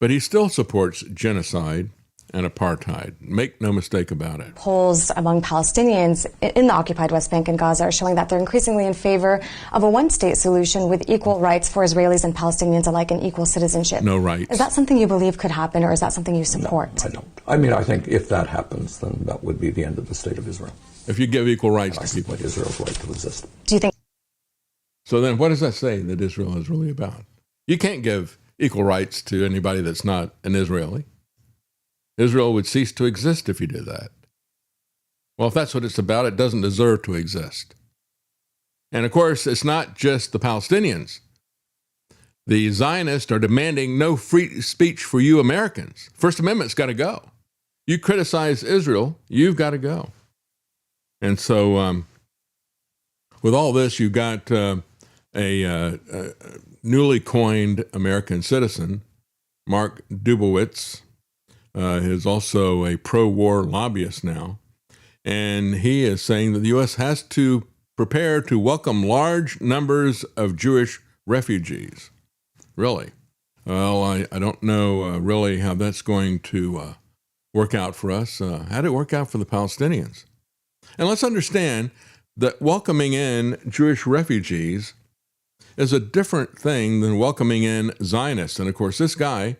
but he still supports genocide and apartheid. Make no mistake about it. Polls among Palestinians in the occupied West Bank and Gaza are showing that they're increasingly in favor of a one-state solution with equal rights for Israelis and Palestinians alike and equal citizenship. No rights. Is that something you believe could happen, or is that something you support? No, I don't. I mean, I think if that happens, then that would be the end of the state of Israel. If you give equal rights to people. Israel's right to exist. Do you think? So then what does that say that Israel is really about? You can't give equal rights to anybody that's not an Israeli. Israel would cease to exist if you did that. Well, if that's what it's about, it doesn't deserve to exist. And of course, it's not just the Palestinians. The Zionists are demanding no free speech for you Americans. First Amendment's got to go. You criticize Israel, you've got to go. And so with all this, you've got a newly coined American citizen, Mark Dubowitz, is also a pro-war lobbyist now. And he is saying that the U.S. has to prepare to welcome large numbers of Jewish refugees. Really? Well, I don't know really how that's going to work out for us. How did it work out for the Palestinians? And let's understand that welcoming in Jewish refugees is a different thing than welcoming in Zionists. And of course, this guy,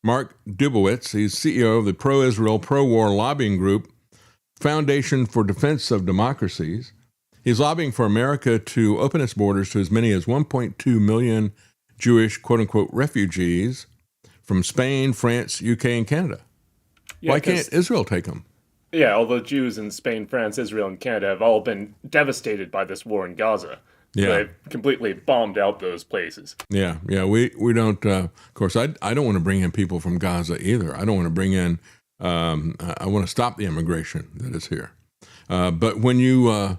Mark Dubowitz, he's CEO of the pro-Israel, pro-war lobbying group, Foundation for Defense of Democracies. He's lobbying for America to open its borders to as many as 1.2 million Jewish, quote-unquote, refugees from Spain, France, UK, and Canada. Yeah, why can't Israel take them? Yeah, although Jews in Spain, France, Israel, and Canada have all been devastated by this war in Gaza. Yeah. They've completely bombed out those places. Yeah, we don't, of course, I don't want to bring in people from Gaza either. I don't want to bring in, I want to stop the immigration that is here. But when you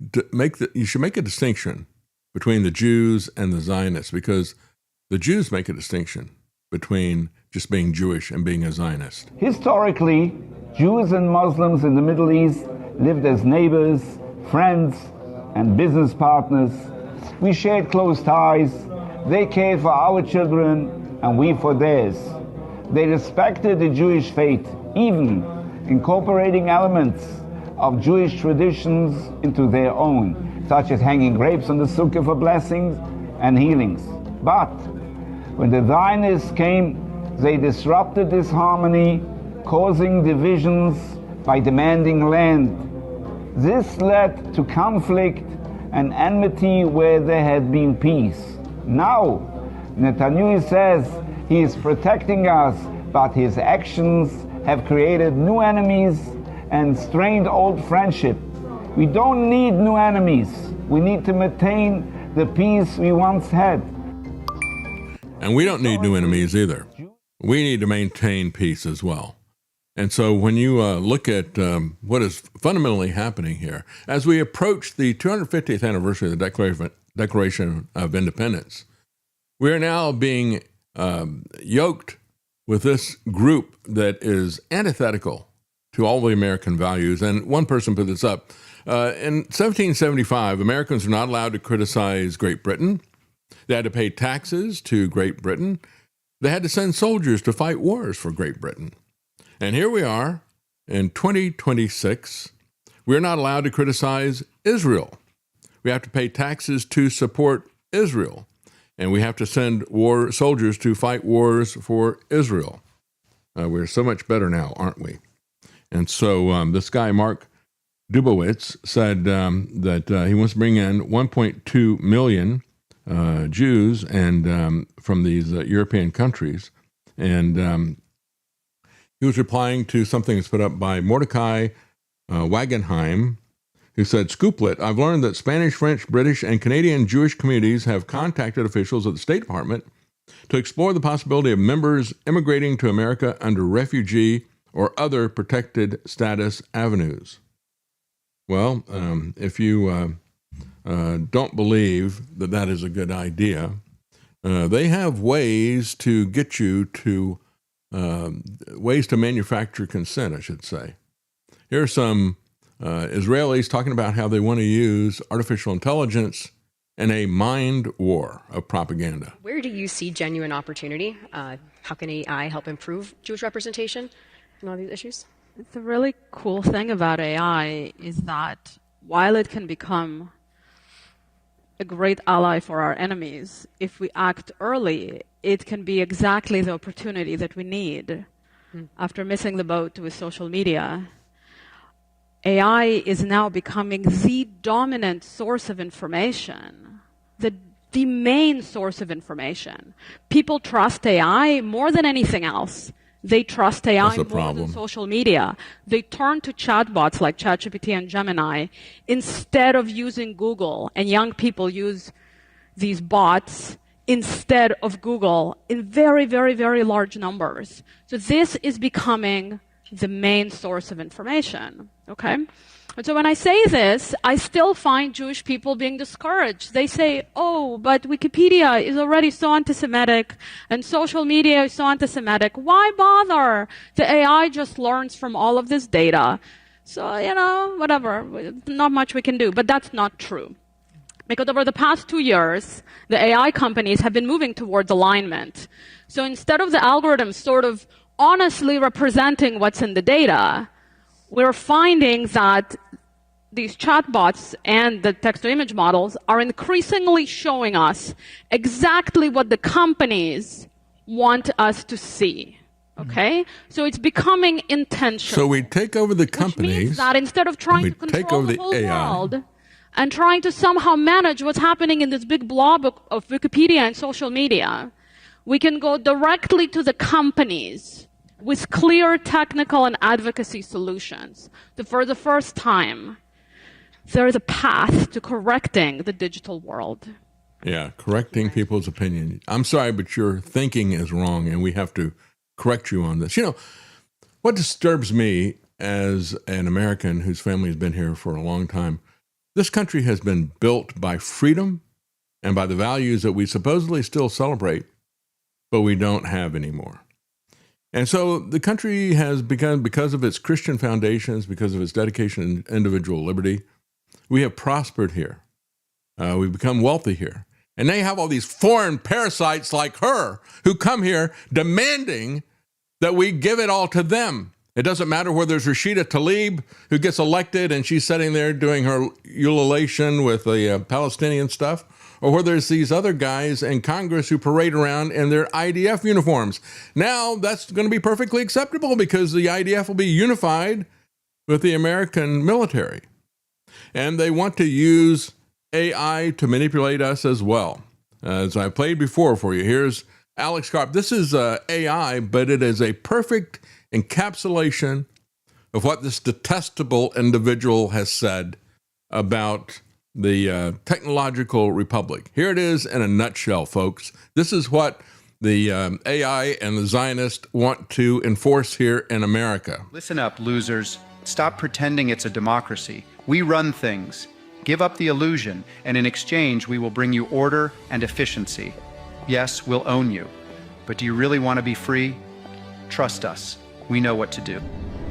you should make a distinction between the Jews and the Zionists, because the Jews make a distinction between just being Jewish and being a Zionist. Historically, Jews and Muslims in the Middle East lived as neighbors, friends, and business partners. We shared close ties. They cared for our children and we for theirs. They respected the Jewish faith, even incorporating elements of Jewish traditions into their own, such as hanging grapes on the sukkah for blessings and healings. But when the Zionists came, they disrupted this harmony, causing divisions by demanding land. This led to conflict and enmity where there had been peace. Now, Netanyahu says he is protecting us, but his actions have created new enemies and strained old friendship. We don't need new enemies. We need to maintain the peace we once had. And we don't need new enemies either. We need to maintain peace as well. And so when you look at what is fundamentally happening here, as we approach the 250th anniversary of the Declaration of Independence, we are now being yoked with this group that is antithetical to all the American values. And one person put this up. In 1775, Americans were not allowed to criticize Great Britain. They had to pay taxes to Great Britain. They had to send soldiers to fight wars for Great Britain. And here we are in 2026. We're not allowed to criticize Israel. We have to pay taxes to support Israel. And we have to send soldiers to fight wars for Israel. We're so much better now, aren't we? And so this guy, Mark Dubowitz, said that he wants to bring in 1.2 million Jews and from these European countries. And he was replying to something that's put up by Mordecai Wagenheim, who said, "Scooplet, I've learned that Spanish, French, British, and Canadian Jewish communities have contacted officials at the State Department to explore the possibility of members immigrating to America under refugee or other protected status avenues." Well, if you don't believe that that is a good idea, they have ways to get you to, ways to manufacture consent, I should say. Here are some Israelis talking about how they want to use artificial intelligence in a mind war of propaganda. Where do you see genuine opportunity? How can AI help improve Jewish representation in all these issues? The really cool thing about AI is that while it can become a great ally for our enemies, if we act early, it can be exactly the opportunity that we need. After missing the boat with social media, AI is now becoming the dominant source of information, the main source of information. People trust AI more than anything else. They trust AI more than social media. They turn to chatbots like ChatGPT and Gemini instead of using Google, and young people use these bots instead of Google in very, very, very large numbers. So this is becoming the main source of information, okay? And so when I say this, I still find Jewish people being discouraged. They say, oh, but Wikipedia is already so anti-Semitic and social media is so anti-Semitic. Why bother? The AI just learns from all of this data. So, you know, whatever, not much we can do. But that's not true. Because over the past 2 years, the AI companies have been moving towards alignment. So instead of the algorithms sort of honestly representing what's in the data, we're finding that these chatbots and the text-to-image models are increasingly showing us exactly what the companies want us to see. Okay? So it's becoming intentional. So we take over the companies. Which means that instead of trying to control the whole world and trying to somehow manage what's happening in this big blob of Wikipedia and social media, we can go directly to the companies with clear technical and advocacy solutions. For the first time, there's a path to correcting the digital world. Yeah, correcting people's opinion. I'm sorry, but your thinking is wrong, and we have to correct you on this. You know, what disturbs me as an American whose family has been here for a long time, this country has been built by freedom and by the values that we supposedly still celebrate, but we don't have anymore. And so the country has begun, because of its Christian foundations, because of its dedication to individual liberty, we have prospered here. We've become wealthy here. And they have all these foreign parasites like her who come here demanding that we give it all to them. It doesn't matter whether it's Rashida Tlaib who gets elected and she's sitting there doing her ululation with the Palestinian stuff, or whether there's these other guys in Congress who parade around in their IDF uniforms. Now that's going to be perfectly acceptable because the IDF will be unified with the American military. And they want to use AI to manipulate us as well. As I played before for you, here's Alex Karp. This is AI, but it is a perfect encapsulation of what this detestable individual has said about the technological republic. Here it is in a nutshell, folks. This is what the AI and the Zionists want to enforce here in America. Listen up, losers. Stop pretending it's a democracy. We run things. Give up the illusion, and in exchange, we will bring you order and efficiency. Yes, we'll own you. But do you really want to be free? Trust us. We know what to do.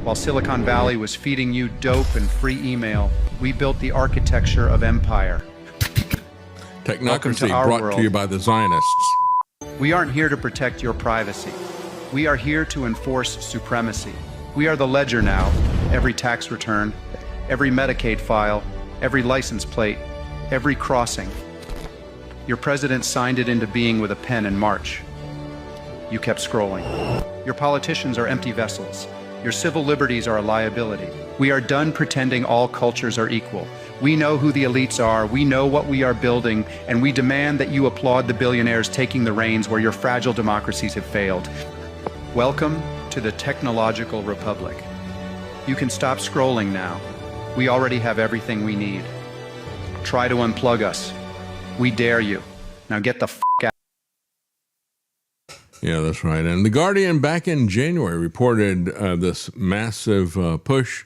While Silicon Valley was feeding you dope and free email, we built the architecture of empire. Technocracy brought to you by the Zionists. We aren't here to protect your privacy. We are here to enforce supremacy. We are the ledger now. Every tax return, every Medicaid file, every license plate, every crossing. Your president signed it into being with a pen in March. You kept scrolling. Your politicians are empty vessels. Your civil liberties are a liability. We are done pretending all cultures are equal. We know who the elites are, we know what we are building, and we demand that you applaud the billionaires taking the reins where your fragile democracies have failed. Welcome to the technological republic. You can stop scrolling now. We already have everything we need. Try to unplug us. We dare you. Now get the f*** out. Yeah, that's right. And The Guardian back in January reported this massive push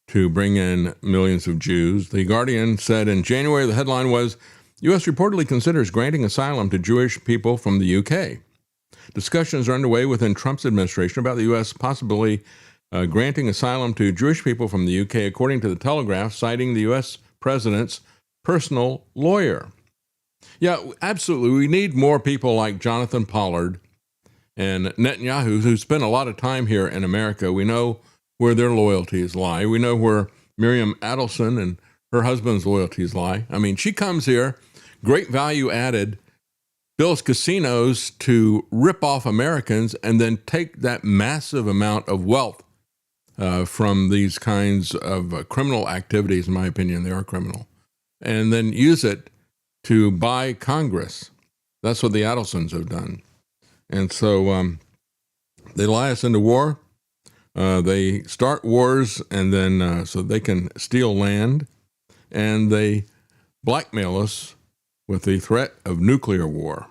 to bring in millions of Jews. The Guardian said in January, the headline was, U.S. reportedly considers granting asylum to Jewish people from the U.K. Discussions are underway within Trump's administration about the U.S. possibly granting asylum to Jewish people from the U.K., according to the Telegraph, citing the U.S. president's personal lawyer. Yeah, absolutely. We need more people like Jonathan Pollard and Netanyahu, who spent a lot of time here in America. We know where their loyalties lie. We know where Miriam Adelson and her husband's loyalties lie. I mean, she comes here, great value added, builds casinos to rip off Americans and then take that massive amount of wealth from these kinds of criminal activities. In my opinion, they are criminal, and then use it to buy Congress. That's what the Adelsons have done. And so they lie us into war. They start wars, and then so they can steal land, and they blackmail us with the threat of nuclear war.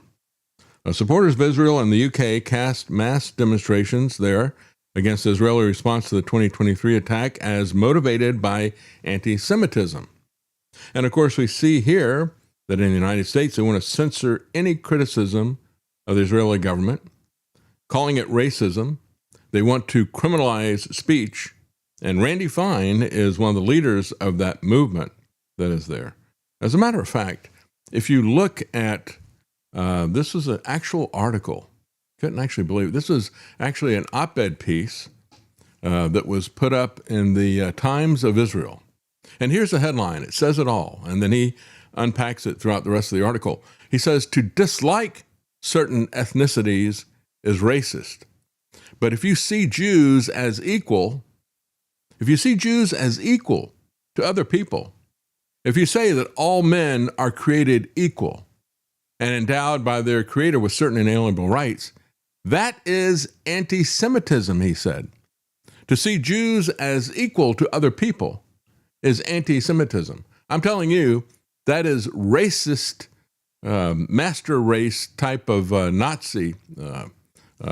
Supporters of Israel in the UK cast mass demonstrations there against the Israeli response to the 2023 attack as motivated by anti-Semitism. And of course, we see here that in the United States, they want to censor any criticism of the Israeli government, calling it racism. They want to criminalize speech, and Randy Fine is one of the leaders of that movement that is there. As a matter of fact, if you look at, this is an actual article. Couldn't actually believe it. This is actually an op-ed piece that was put up in the Times of Israel. And here's the headline. It says it all. And then he unpacks it throughout the rest of the article. He says, to dislike certain ethnicities is racist. But if you see Jews as equal, to other people, if you say that all men are created equal and endowed by their creator with certain inalienable rights, that is anti-Semitism, he said. To see Jews as equal to other people is anti-Semitism. I'm telling you, that is racist, master race type of Nazi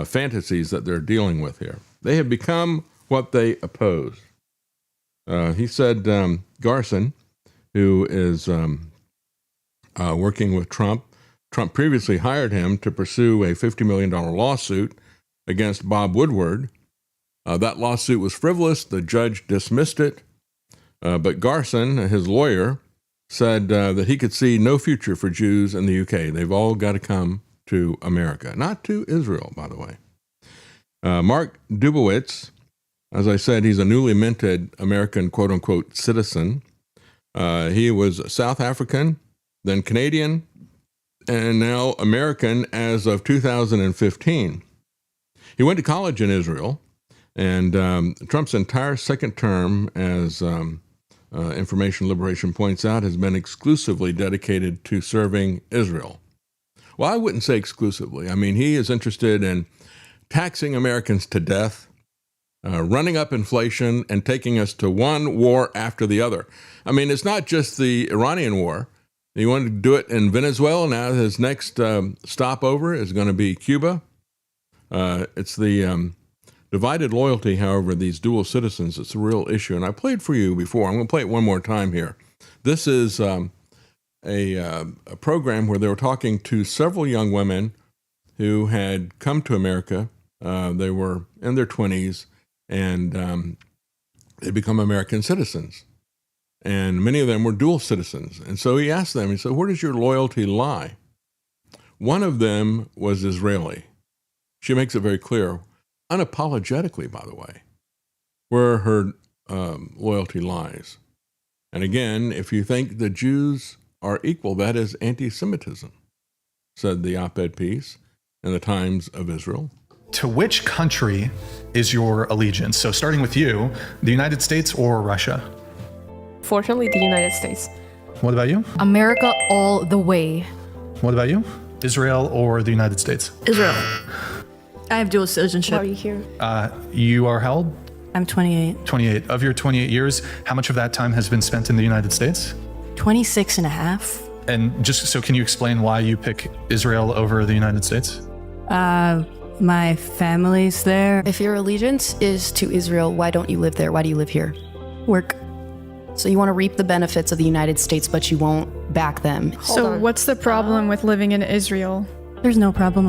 fantasies that they're dealing with here. They have become what they oppose. He said Garson, who is working with Trump previously hired him to pursue a $50 million lawsuit against Bob Woodward. That lawsuit was frivolous. The judge dismissed it. But Garson, his lawyer, said that he could see no future for Jews in the UK. They've all got to come to America, not to Israel, by the way. Mark Dubowitz, as I said, he's a newly minted American quote-unquote citizen. He was South African, then Canadian, and now American as of 2015. He went to college in Israel, and Trump's entire second term, as Information Liberation points out, has been exclusively dedicated to serving Israel. Well, I wouldn't say exclusively. I mean, he is interested in taxing Americans to death, running up inflation, and taking us to one war after the other. I mean, it's not just the Iranian war. He wanted to do it in Venezuela. Now his next stopover is going to be Cuba. It's the divided loyalty, however, these dual citizens. It's a real issue. And I played for you before. I'm going to play it one more time here. This is a program where they were talking to several young women who had come to America. They were in their 20s, and they become American citizens. And many of them were dual citizens. And so he asked them, he said, where does your loyalty lie? One of them was Israeli. She makes it very clear, unapologetically, by the way, where her loyalty lies. And again, if you think the Jews are equal, that is anti-Semitism, said the op-ed piece in the Times of Israel. To which country is your allegiance? So starting with you, the United States or Russia? Fortunately, the United States. What about you? America all the way. What about you? Israel or the United States? Israel. I have dual citizenship. Why are you here? You are how old? I'm 28. 28. Of your 28 years, how much of that time has been spent in the United States? 26 and a half. And just so, can you explain why you pick Israel over the United States? My family's there. If your allegiance is to Israel, why don't you live there? Why do you live here? work. So you want to reap the benefits of the United States, but you won't back them. So what's the problem with living in Israel? There's no problem.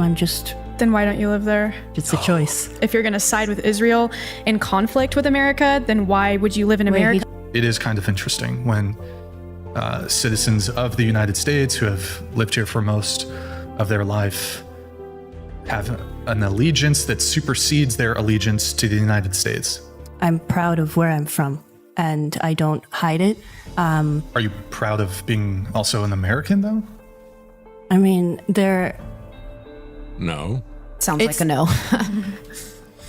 Then why don't you live there? It's a choice. If you're going to side with Israel in conflict with America, then why would you live in America? It is kind of interesting when citizens of the United States who have lived here for most of their life have an allegiance that supersedes their allegiance to the United States. I'm proud of where I'm from, and I don't hide it. Are you proud of being also an American, though? I mean, No. Sounds like a no.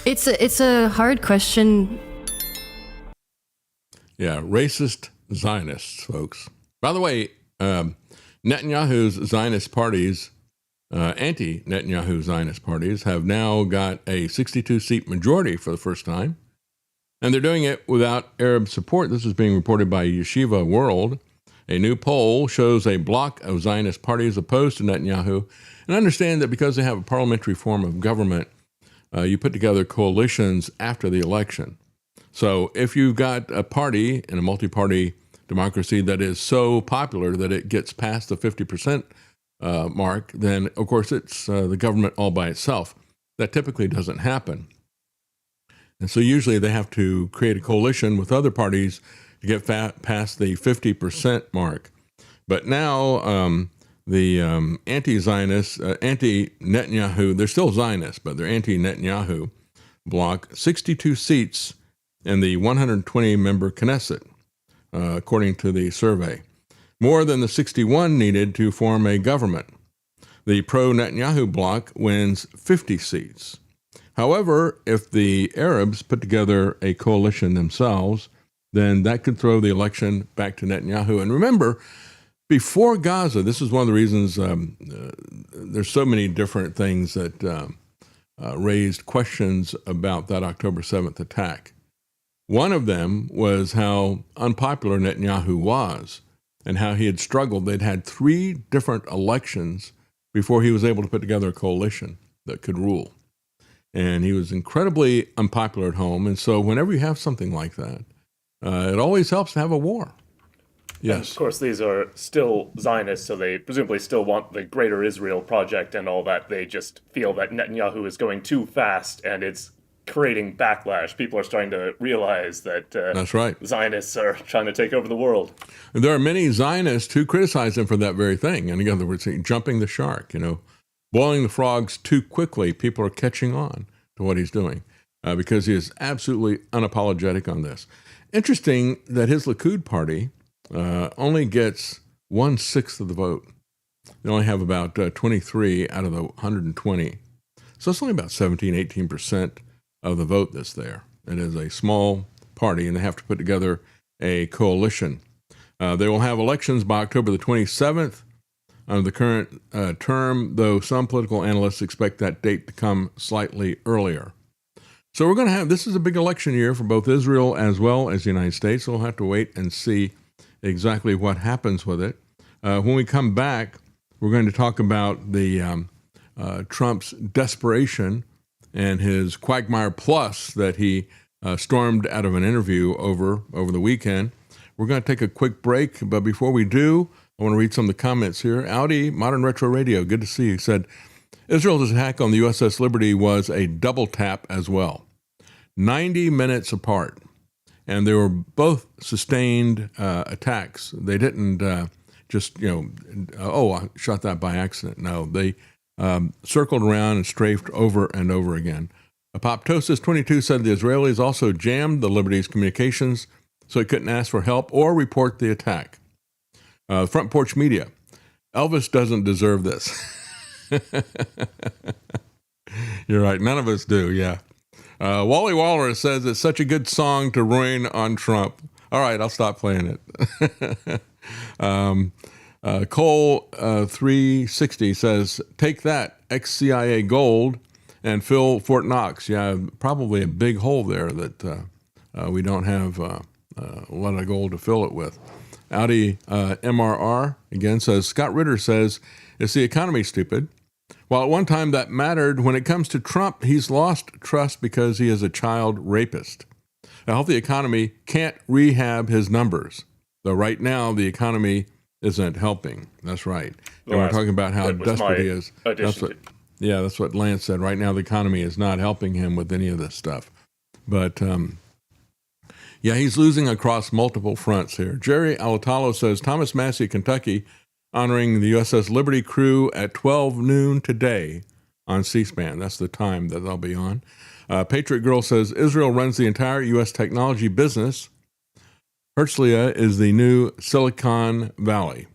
It's a hard question. Yeah, racist Zionists, folks. By the way, Netanyahu's Zionist parties, anti-Netanyahu Zionist parties, have now got a 62-seat majority for the first time. And they're doing it without Arab support. This is being reported by Yeshiva World. A new poll shows a block of Zionist parties opposed to Netanyahu. And understand that because they have a parliamentary form of government, you put together coalitions after the election. So if you've got a party in a multi-party democracy that is so popular that it gets past the 50% mark, then, of course, it's the government all by itself. That typically doesn't happen. And so usually they have to create a coalition with other parties to get past the 50% mark. But now the anti-Zionists, anti-Netanyahu, they're still Zionists, but they're anti-Netanyahu bloc, 62 seats in the 120-member Knesset, according to the survey. More than the 61 needed to form a government. The pro-Netanyahu bloc wins 50 seats. However, if the Arabs put together a coalition themselves, then that could throw the election back to Netanyahu. And remember, before Gaza, this is one of the reasons there's so many different things that raised questions about that October 7th attack. One of them was how unpopular Netanyahu was and how he had struggled. They'd had 3 different elections before he was able to put together a coalition that could rule. And he was incredibly unpopular at home. And so whenever you have something like that, it always helps to have a war. Yes. And of course, these are still Zionists, so they presumably still want the Greater Israel Project and all that. They just feel that Netanyahu is going too fast and it's creating backlash. People are starting to realize that That's right. Zionists are trying to take over the world. And there are many Zionists who criticize him for that very thing. And in other words, jumping the shark, boiling the frogs too quickly. People are catching on to what he's doing because he is absolutely unapologetic on this. Interesting that his Likud party only gets 1/6 of the vote. They only have about 23 out of the 120. So it's only about 17-18% of the vote that's there. It is a small party, and they have to put together a coalition. They will have elections by October the 27th under the current term, though some political analysts expect that date to come slightly earlier. So we're going to have, this is a big election year for both Israel as well as the United States. So we'll have to wait and see exactly what happens with it. When we come back, we're going to talk about the Trump's desperation and his Quagmire Plus that he stormed out of an interview over the weekend. We're going to take a quick break, but before we do, I want to read some of the comments here. Audi, Modern Retro Radio, good to see you, said, Israel's attack on the USS Liberty was a double tap as well. 90 minutes apart. And they were both sustained attacks. They didn't just, I shot that by accident. No, they circled around and strafed over and over again. Apoptosis22 said the Israelis also jammed the Liberty's communications so it couldn't ask for help or report the attack. Front Porch Media, Elvis doesn't deserve this. You're right, none of us do, yeah. Wally Waller says it's such a good song to ruin on Trump. All right, I'll stop playing it. Cole 360 says, take that, ex-CIA gold, and fill Fort Knox. Yeah, probably a big hole there that we don't have a lot of gold to fill it with. Audi MRR, again, says, Scott Ritter says, is the economy stupid? While at one time that mattered, when it comes to Trump, he's lost trust because he is a child rapist. A healthy economy can't rehab his numbers. Though right now the economy isn't helping. That's right. And we're talking about how desperate he is. That's what Lance said. Right now the economy is not helping him with any of this stuff. But he's losing across multiple fronts here. Jerry Alatalo says, Thomas Massie, Kentucky, honoring the USS Liberty crew at 12 noon today on C-SPAN. That's the time that they'll be on. Patriot Girl says, Israel runs the entire U.S. technology business. Herzliya is the new Silicon Valley.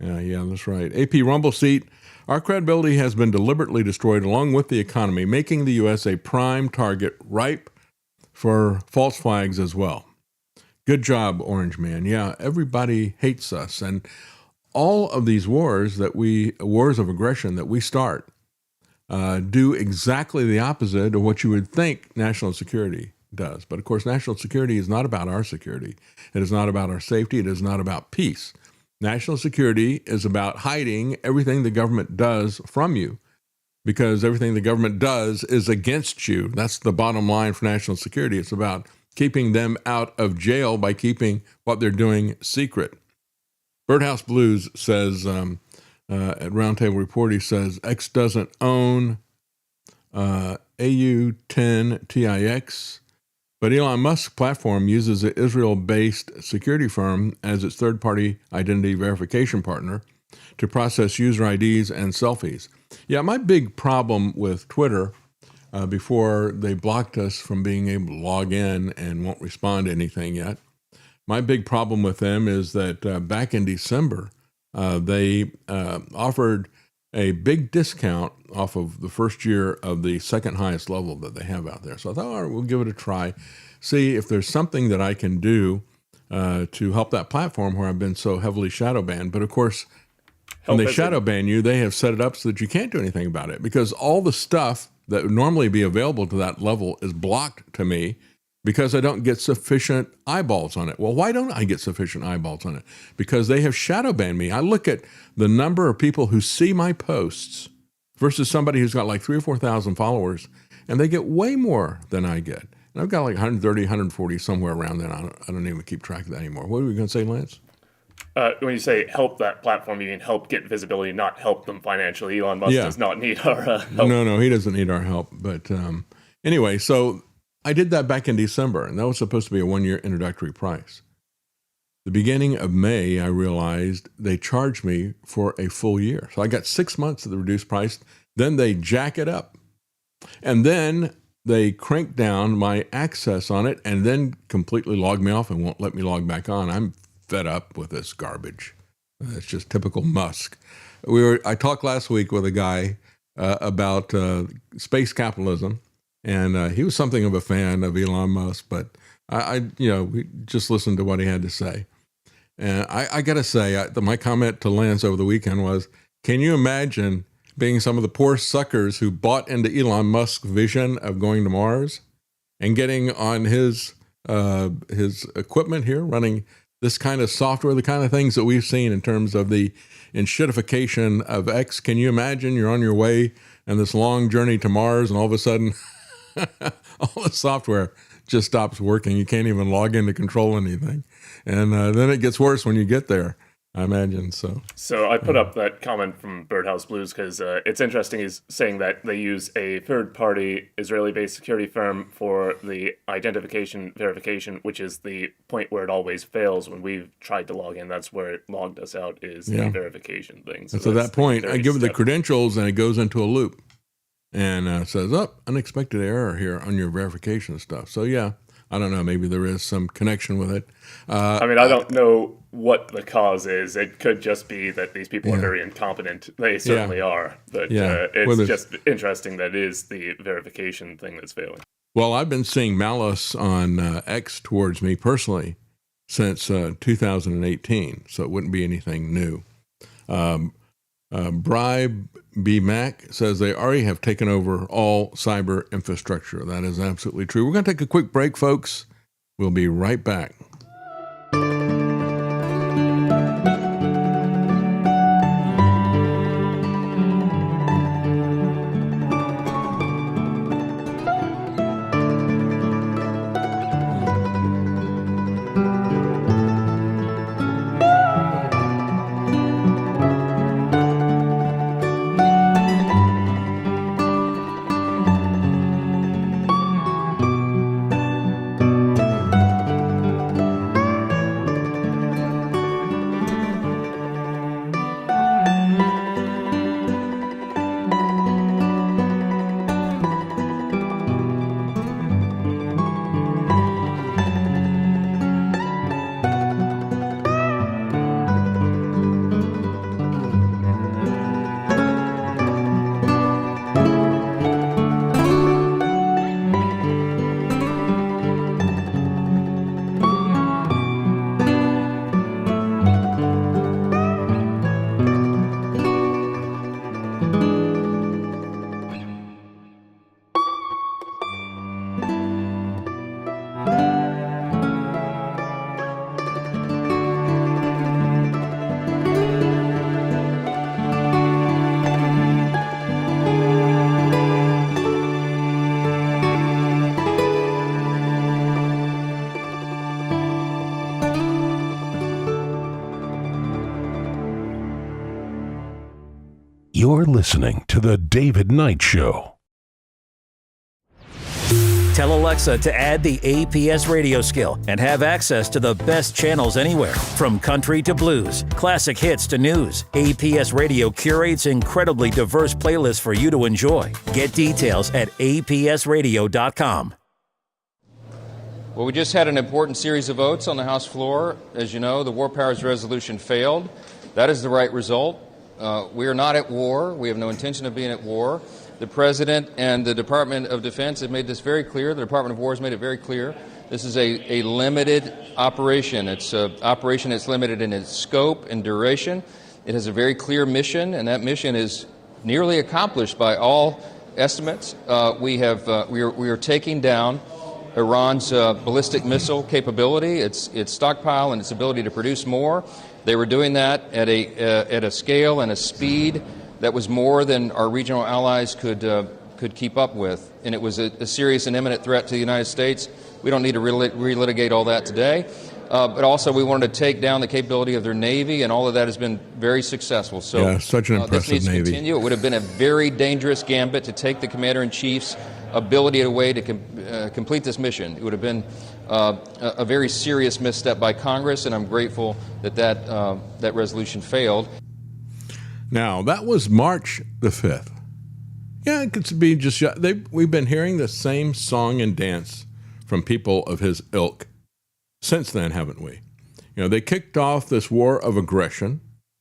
Yeah, that's right. AP Rumble Seat, our credibility has been deliberately destroyed along with the economy, making the U.S. a prime target ripe for false flags as well. Good job, Orange Man. Yeah, everybody hates us. And all of these wars of aggression that we start, do exactly the opposite of what you would think national security does. But of course, national security is not about our security. It is not about our safety. It is not about peace. National security is about hiding everything the government does from you, because everything the government does is against you. That's the bottom line for national security. It's about keeping them out of jail by keeping what they're doing secret. Birdhouse Blues says, at Roundtable Report, he says, X doesn't own AU-10TIX, but Elon Musk's platform uses an Israel-based security firm as its third-party identity verification partner to process user IDs and selfies. Yeah, my big problem with Twitter, before they blocked us from being able to log in and won't respond to anything yet, my big problem with them is that back in December, they offered a big discount off of the first year of the second highest level that they have out there. So I thought, all right, we'll give it a try, see if there's something that I can do to help that platform where I've been so heavily shadow banned. But of course, when they shadow ban you, they have set it up so that you can't do anything about it, because all the stuff that would normally be available to that level is blocked to me because I don't get sufficient eyeballs on it. Well, why don't I get sufficient eyeballs on it? Because they have shadow banned me. I look at the number of people who see my posts versus somebody who's got like 3,000 or 4,000 followers, and they get way more than I get. And I've got like 130, 140, somewhere around that. I don't even keep track of that anymore. What were you going to say, Lance? When you say help that platform, you mean help get visibility, not help them financially. Elon Musk does not need our help. No, he doesn't need our help. But anyway, so I did that back in December, and that was supposed to be a one-year introductory price. The beginning of May, I realized they charged me for a full year. So I got 6 months at the reduced price. Then they jack it up. And then they crank down my access on it and then completely log me off and won't let me log back on. I'm fed up with this garbage. It's just typical Musk. I talked last week with a guy about space capitalism. And he was something of a fan of Elon Musk, but we just listened to what he had to say. And I got to say, my comment to Lance over the weekend was, can you imagine being some of the poor suckers who bought into Elon Musk's vision of going to Mars and getting on his equipment here, running this kind of software, the kind of things that we've seen in terms of the enshittification of X? Can you imagine you're on your way and this long journey to Mars, and all of a sudden all the software just stops working. You can't even log in to control anything. And then it gets worse when you get there, I imagine. So I put up that comment from Birdhouse Blues because it's interesting. He's saying that they use a third-party Israeli-based security firm for the identification verification, which is the point where it always fails when we've tried to log in. That's where it logged us out, is the verification thing. So at that point, I give it the credentials, and it goes into a loop. And says, unexpected error here on your verification stuff. So, yeah, I don't know. Maybe there is some connection with it. I don't know what the cause is. It could just be that these people are very incompetent. They certainly are. But it's just interesting that it is the verification thing that's failing. Well, I've been seeing malice on X towards me personally since 2018, so it wouldn't be anything new. Bribe B. Mac says they already have taken over all cyber infrastructure. That is absolutely true. We're going to take a quick break, folks. We'll be right back. You're listening to The David Knight Show. Tell Alexa to add the APS radio skill and have access to the best channels anywhere. From country to blues, classic hits to news, APS Radio curates incredibly diverse playlists for you to enjoy. Get details at apsradio.com. Well, we just had an important series of votes on the House floor. As you know, the War Powers Resolution failed. That is the right result. We are not at war. We have no intention of being at war. The President and the Department of Defense have made this very clear. The Department of War has made it very clear. This is a limited operation. It's an operation that's limited in its scope and duration. It has a very clear mission, and that mission is nearly accomplished by all estimates. We are taking down Iran's ballistic missile capability, its stockpile, and its ability to produce more. They were doing that at a scale and a speed that was more than our regional allies could keep up with, and it was a serious and imminent threat to the United States. We don't need to relitigate all that today, but also we wanted to take down the capability of their Navy, and all of that has been very successful. So yeah, such an impressive this needs Navy. to continue. It would have been a very dangerous gambit to take the Commander-in-Chief's ability away to complete this mission. It would have been a very serious misstep by Congress, and I'm grateful that resolution failed. Now, that was March the 5th. Yeah, it could be just... We've been hearing the same song and dance from people of his ilk since then, haven't we? You know, they kicked off this war of aggression,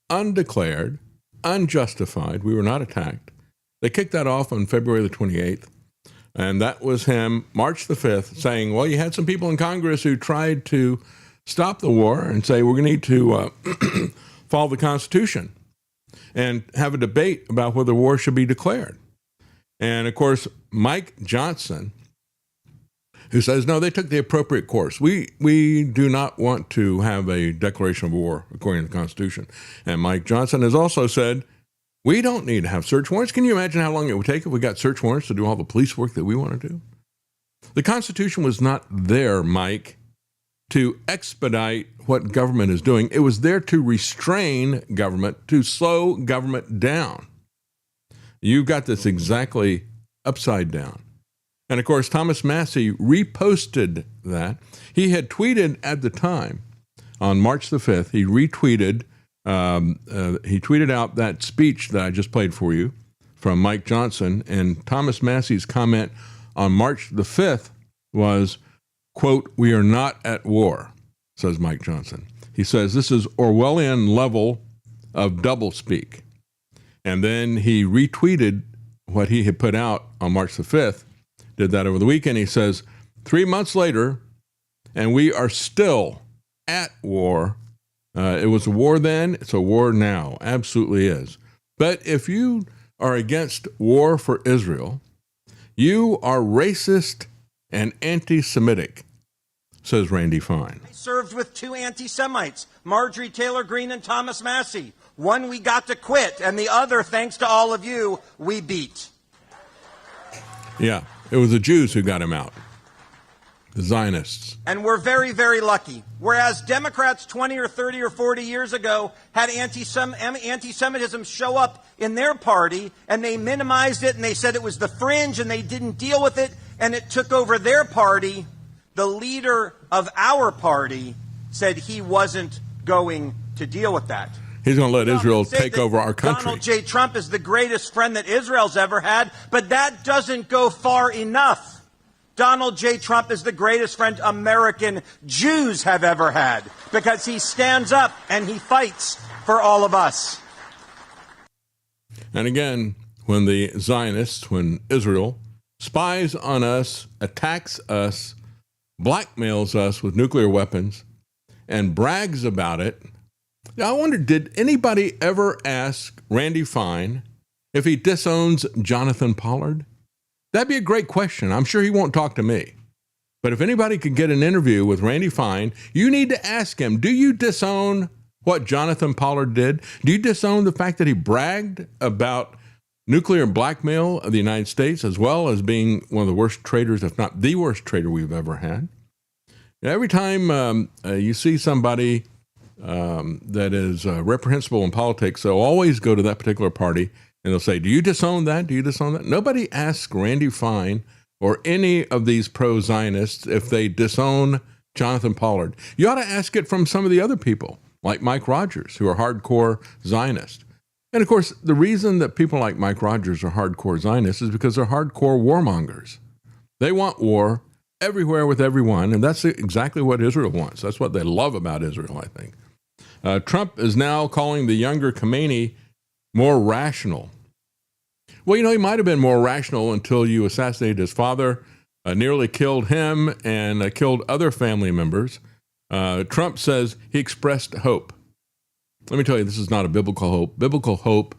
undeclared, unjustified. We were not attacked. They kicked that off on February the 28th, and that was him, March the 5th, saying, well, you had some people in Congress who tried to stop the war and say, we're going to need to follow the Constitution and have a debate about whether war should be declared. And, of course, Mike Johnson, who says, no, they took the appropriate course. We do not want to have a declaration of war according to the Constitution. And Mike Johnson has also said, we don't need to have search warrants. Can you imagine how long it would take if we got search warrants to do all the police work that we want to do? The Constitution was not there, Mike, to expedite what government is doing. It was there to restrain government, to slow government down. You've got this exactly upside down. And of course, Thomas Massie reposted that. He had tweeted at the time, on March the 5th, he tweeted out that speech that I just played for you from Mike Johnson. And Thomas Massie's comment on March the 5th was, quote, we are not at war, says Mike Johnson. He says this is Orwellian level of doublespeak. And then he retweeted what he had put out on March the 5th, did that over the weekend. He says, 3 months later, and we are still at war. It was a war then, it's a war now. Absolutely is. But if you are against war for Israel, you are racist and anti-Semitic, says Randy Fine. I served with two anti-Semites, Marjorie Taylor Greene and Thomas Massie. One we got to quit, and the other, thanks to all of you, we beat. Yeah, it was the Jews who got him out, the Zionists. And we're very, very lucky. Whereas Democrats 20 or 30 or 40 years ago had anti-Semitism show up in their party, and they minimized it, and they said it was the fringe, and they didn't deal with it, and it took over their party. The leader of our party said he wasn't going to deal with that. He's going to let Israel take over our country. Donald J. Trump is the greatest friend that Israel's ever had, but that doesn't go far enough. Donald J. Trump is the greatest friend American Jews have ever had because he stands up and he fights for all of us. And again, when the Zionists, when Israel spies on us, attacks us, blackmails us with nuclear weapons, and brags about it, I wonder, did anybody ever ask Randy Fine if he disowns Jonathan Pollard? That'd be a great question. I'm sure he won't talk to me. But if anybody could get an interview with Randy Fine, you need to ask him, do you disown what Jonathan Pollard did? Do you disown the fact that he bragged about nuclear blackmail of the United States, as well as being one of the worst traitors, if not the worst traitor we've ever had? Every time you see somebody that is reprehensible in politics, they'll always go to that particular party And they'll say, do you disown that? Do you disown that? Nobody asks Randy Fine or any of these pro-Zionists if they disown Jonathan Pollard. You ought to ask it from some of the other people, like Mike Rogers, who are hardcore Zionists. And of course, the reason that people like Mike Rogers are hardcore Zionists is because they're hardcore warmongers. They want war everywhere with everyone, and that's exactly what Israel wants. That's what they love about Israel, I think. Trump is now calling the younger Khamenei more rational. Well, he might have been more rational until you assassinated his father, nearly killed him, and killed other family members. Trump says he expressed hope. Let me tell you, this is not a biblical hope. Biblical hope,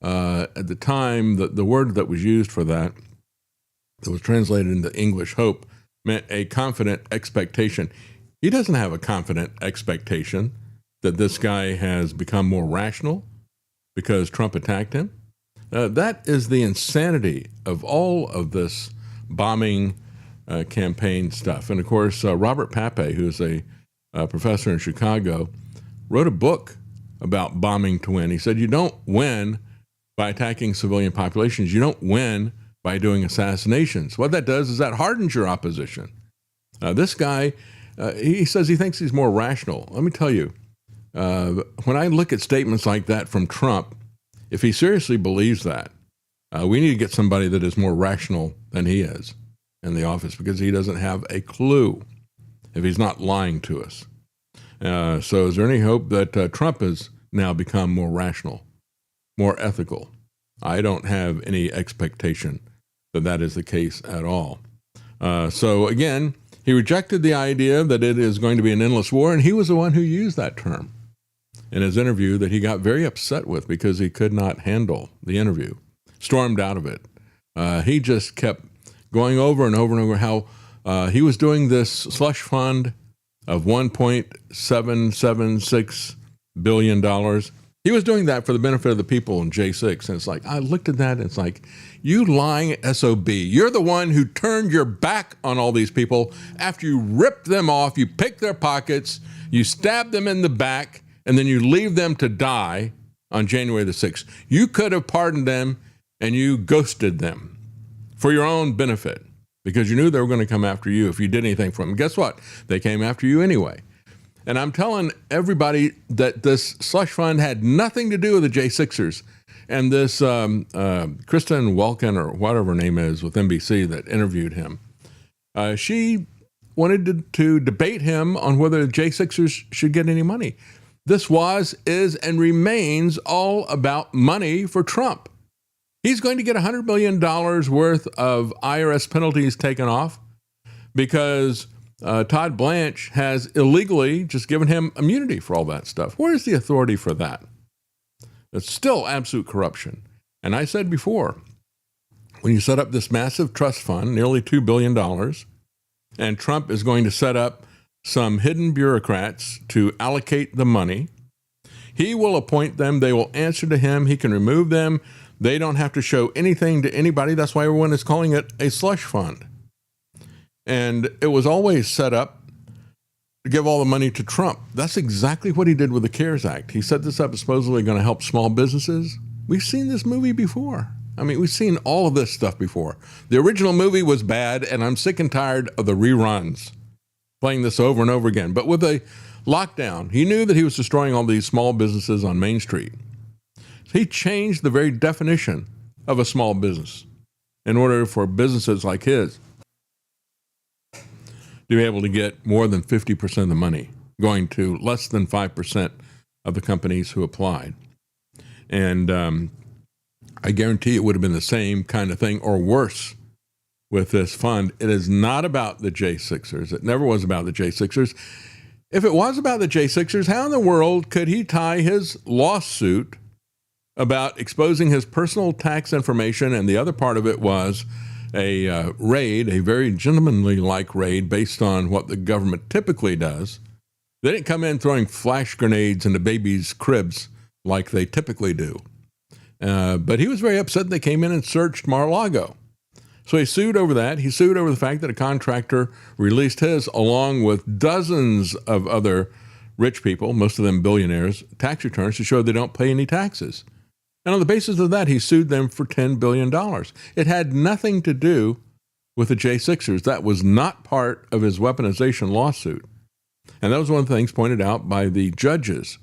at the time, the word that was used for that was translated into English hope, meant a confident expectation. He doesn't have a confident expectation that this guy has become more rational because Trump attacked him. That is the insanity of all of this bombing campaign stuff. And of course, Robert Pape, who's a professor in Chicago, wrote a book about bombing to win. He said, you don't win by attacking civilian populations. You don't win by doing assassinations. What that does is that hardens your opposition. This guy, he says he thinks he's more rational. Let me tell you, when I look at statements like that from Trump, if he seriously believes that, we need to get somebody that is more rational than he is in the office, because he doesn't have a clue if he's not lying to us. So is there any hope that Trump has now become more rational, more ethical? I don't have any expectation that that is the case at all. So again, he rejected the idea that it is going to be an endless war, and he was the one who used that term in his interview that he got very upset with because he could not handle the interview, stormed out of it. He just kept going over and over and over how he was doing this slush fund of $1.776 billion. He was doing that for the benefit of the people in J6. And it's like, I looked at that and it's like, you lying SOB. You're the one who turned your back on all these people after you ripped them off, you picked their pockets, you stabbed them in the back, and then you leave them to die on January the 6th. You could have pardoned them and you ghosted them for your own benefit because you knew they were going to come after you if you did anything for them. Guess what? They came after you anyway. And I'm telling everybody that this slush fund had nothing to do with the J6ers. And this Kristen Welken, or whatever her name is, with NBC that interviewed him, she wanted to debate him on whether the J6ers should get any money. This was, is, and remains all about money for Trump. He's going to get $100 million worth of IRS penalties taken off because Todd Blanche has illegally just given him immunity for all that stuff. Where's the authority for that? It's still absolute corruption. And I said before, when you set up this massive trust fund, nearly $2 billion, and Trump is going to set up some hidden bureaucrats to allocate the money, he will appoint them. They will answer to him. He can remove them. They don't have to show anything to anybody. That's why everyone is calling it a slush fund. And it was always set up to give all the money to Trump. That's exactly what he did with the CARES Act. He set this up as supposedly going to help small businesses. We've seen this movie before. I mean, we've seen all of this stuff before. The original movie was bad, and I'm sick and tired of the reruns, playing this over and over again. But with a lockdown, he knew that he was destroying all these small businesses on Main Street. So he changed the very definition of a small business in order for businesses like his to be able to get more than 50% of the money, going to less than 5% of the companies who applied. And I guarantee it would have been the same kind of thing or worse with this fund. It is not about the J6ers. It never was about the J6ers. If it was about the J6ers, how in the world could he tie his lawsuit about exposing his personal tax information, and the other part of it was a raid, a very gentlemanly-like raid based on what the government typically does. They didn't come in throwing flash grenades into babies' cribs like they typically do. But he was very upset they came in and searched Mar-a-Lago. So he sued over that. He sued over the fact that a contractor released his, along with dozens of other rich people, most of them billionaires, tax returns to show they don't pay any taxes. And on the basis of that, he sued them for $10 billion. It had nothing to do with the J6ers. That was not part of his weaponization lawsuit. And that was one of the things pointed out by the judges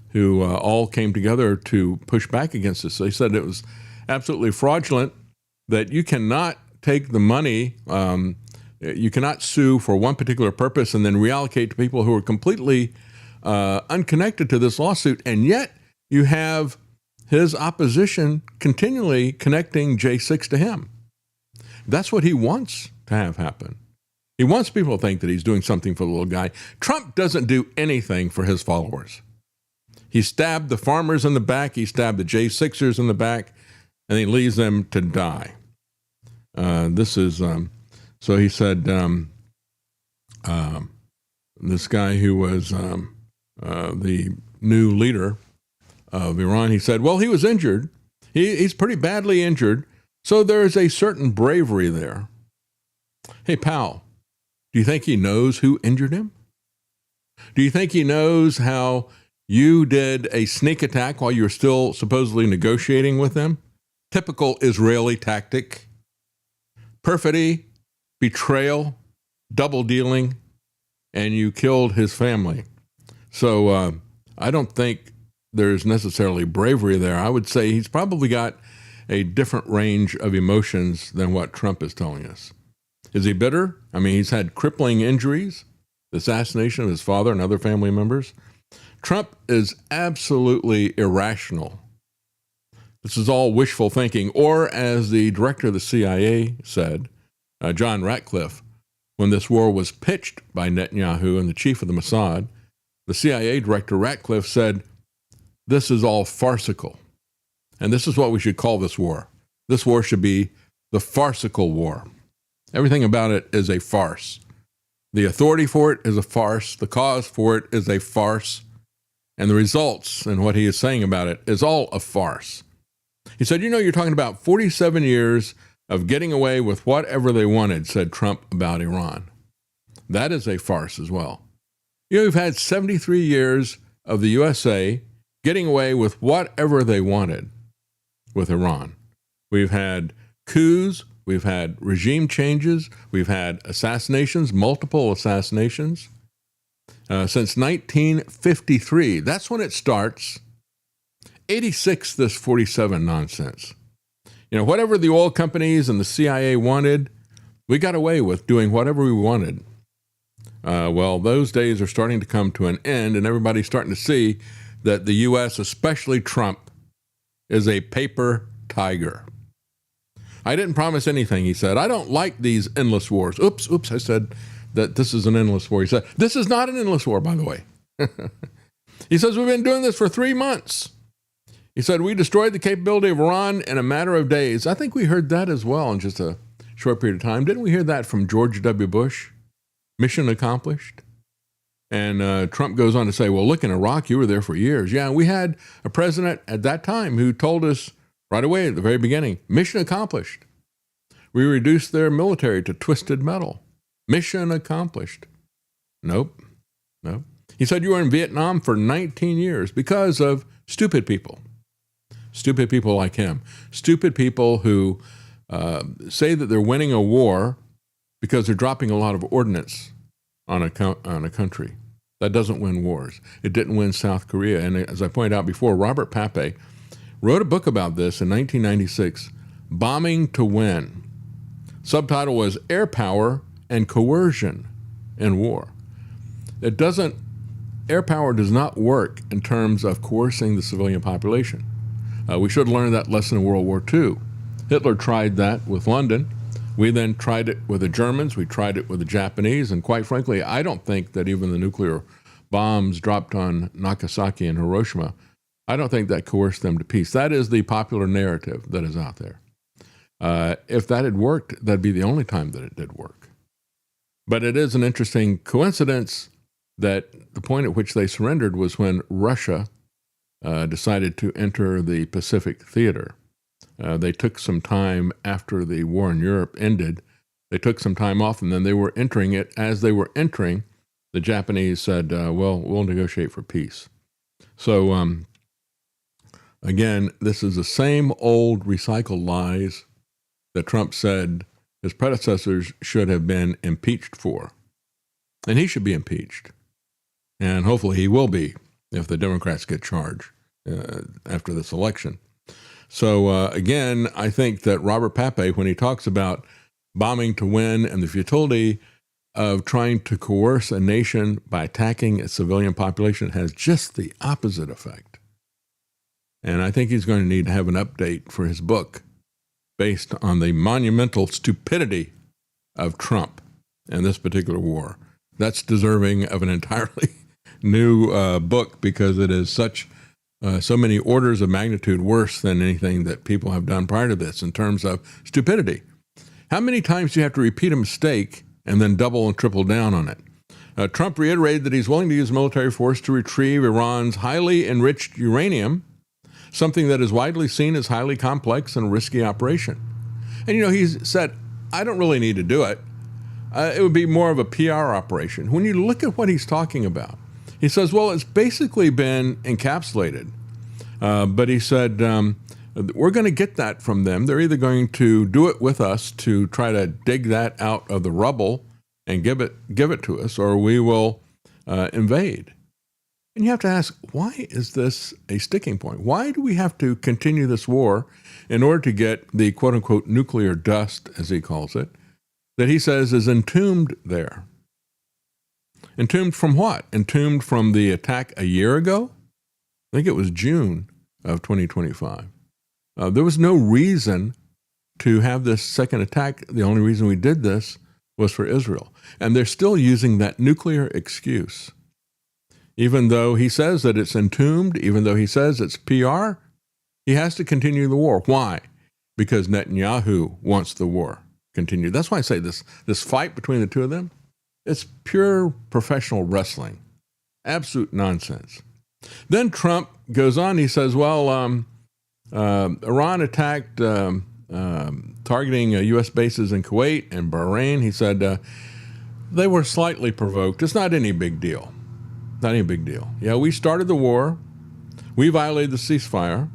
who all came together to push back against this. They said it was absolutely fraudulent, that you cannot take the money, you cannot sue for one particular purpose and then reallocate to people who are completely unconnected to this lawsuit. And yet you have his opposition continually connecting J6 to him. That's what he wants to have happen. He wants people to think that he's doing something for the little guy. Trump doesn't do anything for his followers. He stabbed the farmers in the back, he stabbed the J6ers in the back, and he leaves them to die. So he said, this guy who was the new leader of Iran, he said, well, he was injured. He's pretty badly injured. So there's a certain bravery there. Hey, pal, do you think he knows who injured him? Do you think he knows how you did a sneak attack while you were still supposedly negotiating with them? Typical Israeli tactic. Perfidy, betrayal, double dealing, and you killed his family. So I don't think there's necessarily bravery there. I would say he's probably got a different range of emotions than what Trump is telling us. Is he bitter? I mean, he's had crippling injuries, the assassination of his father and other family members. Trump is absolutely irrational. This is all wishful thinking. Or as the director of the CIA said, John Ratcliffe, when this war was pitched by Netanyahu and the chief of the Mossad, the CIA director Ratcliffe said, this is all farcical. And this is what we should call this war. This war should be the farcical war. Everything about it is a farce. The authority for it is a farce. The cause for it is a farce. And the results and what he is saying about it is all a farce. He said, you're talking about 47 years of getting away with whatever they wanted, said Trump about Iran. That is a farce as well. We've had 73 years of the USA getting away with whatever they wanted with Iran. We've had coups, we've had regime changes, we've had assassinations, multiple assassinations. Since 1953, that's when it starts. 86, this 47 nonsense. Whatever the oil companies and the CIA wanted, we got away with doing whatever we wanted. Well, those days are starting to come to an end, and everybody's starting to see that the U.S., especially Trump, is a paper tiger. I didn't promise anything, he said. I don't like these endless wars. Oops, I said that this is an endless war. He said, this is not an endless war, by the way. He says, we've been doing this for 3 months. He said, we destroyed the capability of Iran in a matter of days. I think we heard that as well in just a short period of time. Didn't we hear that from George W. Bush? Mission accomplished. And Trump goes on to say, well, look, in Iraq, you were there for years. Yeah, we had a president at that time who told us right away at the very beginning, mission accomplished. We reduced their military to twisted metal. Mission accomplished. Nope. He said you were in Vietnam for 19 years because of stupid people. Stupid people like him. Stupid people who say that they're winning a war because they're dropping a lot of ordnance on a country. That doesn't win wars. It didn't win South Korea. And as I pointed out before, Robert Pape wrote a book about this in 1996, Bombing to Win. Subtitle was Air Power and Coercion in War. Air power does not work in terms of coercing the civilian population. We should have learned that lesson in World War II. Hitler tried that with London. We then tried it with the Germans. We tried it with the Japanese. And quite frankly, I don't think that even the nuclear bombs dropped on Nagasaki and Hiroshima, I don't think that coerced them to peace. That is the popular narrative that is out there. If that had worked, that'd be the only time that it did work. But it is an interesting coincidence that the point at which they surrendered was when Russia decided to enter the Pacific Theater. They took some time after the war in Europe ended. They took some time off, and then they were entering it. As they were entering, the Japanese said, well, we'll negotiate for peace. So Again, this is the same old recycled lies that Trump said his predecessors should have been impeached for. And he should be impeached. And hopefully he will be if the Democrats get charged after this election. So again, I think that Robert Pape, when he talks about bombing to win and the futility of trying to coerce a nation by attacking a civilian population, has just the opposite effect. And I think he's going to need to have an update for his book based on the monumental stupidity of Trump and this particular war. That's deserving of an entirely new book, because it is so many orders of magnitude worse than anything that people have done prior to this in terms of stupidity. How many times do you have to repeat a mistake and then double and triple down on it? Trump reiterated that he's willing to use military force to retrieve Iran's highly enriched uranium, something that is widely seen as highly complex and risky operation. And, he's said, I don't really need to do it. It would be more of a PR operation. When you look at what he's talking about, he says, well, it's basically been encapsulated. But he said, we're going to get that from them. They're either going to do it with us to try to dig that out of the rubble and give it to us, or we will invade. And you have to ask, why is this a sticking point? Why do we have to continue this war in order to get the quote-unquote nuclear dust, as he calls it, that he says is entombed there? Entombed from what? Entombed from the attack a year ago? I think it was June of 2025. There was no reason to have this second attack. The only reason we did this was for Israel. And they're still using that nuclear excuse. Even though he says that it's entombed, even though he says it's PR, he has to continue the war. Why? Because Netanyahu wants the war continued. That's why I say this fight between the two of them, it's pure professional wrestling. Absolute nonsense. Then Trump goes on, he says, well, Iran attacked targeting U.S. bases in Kuwait and Bahrain. He said they were slightly provoked. It's not any big deal. Not any big deal. Yeah, we started the war. We violated the ceasefire.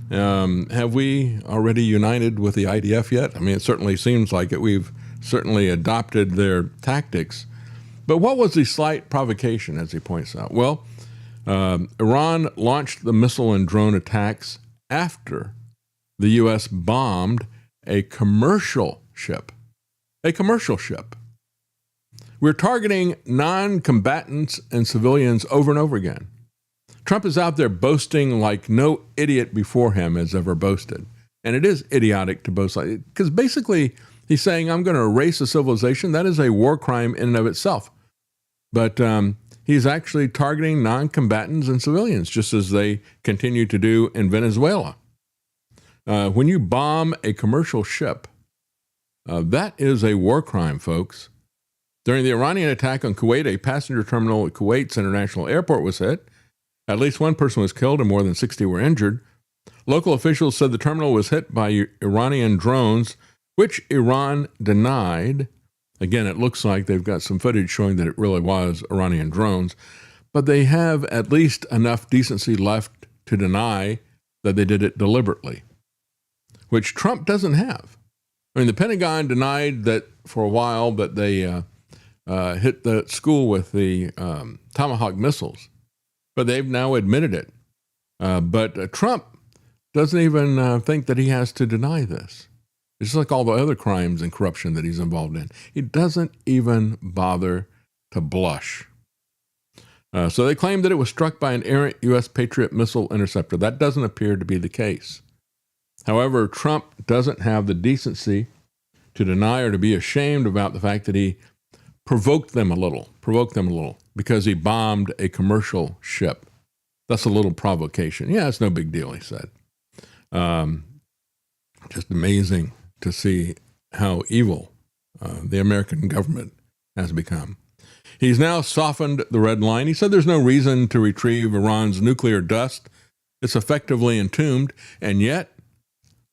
Have we already united with the IDF yet? I mean, it certainly seems like it. We've certainly adopted their tactics. But what was the slight provocation, as he points out? Well, Iran launched the missile and drone attacks after the U.S. bombed a commercial ship. A commercial ship. We're targeting non-combatants and civilians over and over again. Trump is out there boasting like no idiot before him has ever boasted. And it is idiotic to boast like it, because basically he's saying, I'm going to erase a civilization. That is a war crime in and of itself. But he's actually targeting non-combatants and civilians, just as they continue to do in Venezuela. When you bomb a commercial ship, that is a war crime, folks. During the Iranian attack on Kuwait, a passenger terminal at Kuwait's international airport was hit. At least one person was killed and more than 60 were injured. Local officials said the terminal was hit by Iranian drones, which Iran denied. Again, it looks like they've got some footage showing that it really was Iranian drones, but they have at least enough decency left to deny that they did it deliberately, which Trump doesn't have. I mean, the Pentagon denied that for a while that they hit the school with the Tomahawk missiles, but they've now admitted it. But Trump doesn't even think that he has to deny this. It's just like all the other crimes and corruption that he's involved in. He doesn't even bother to blush. So they claim that it was struck by an errant U.S. Patriot missile interceptor. That doesn't appear to be the case. However, Trump doesn't have the decency to deny or to be ashamed about the fact that he provoked them a little, because he bombed a commercial ship. That's a little provocation. Yeah, it's no big deal, he said. Just amazing to see how evil the American government has become. He's now softened the red line. He said there's no reason to retrieve Iran's nuclear dust. It's effectively entombed, and yet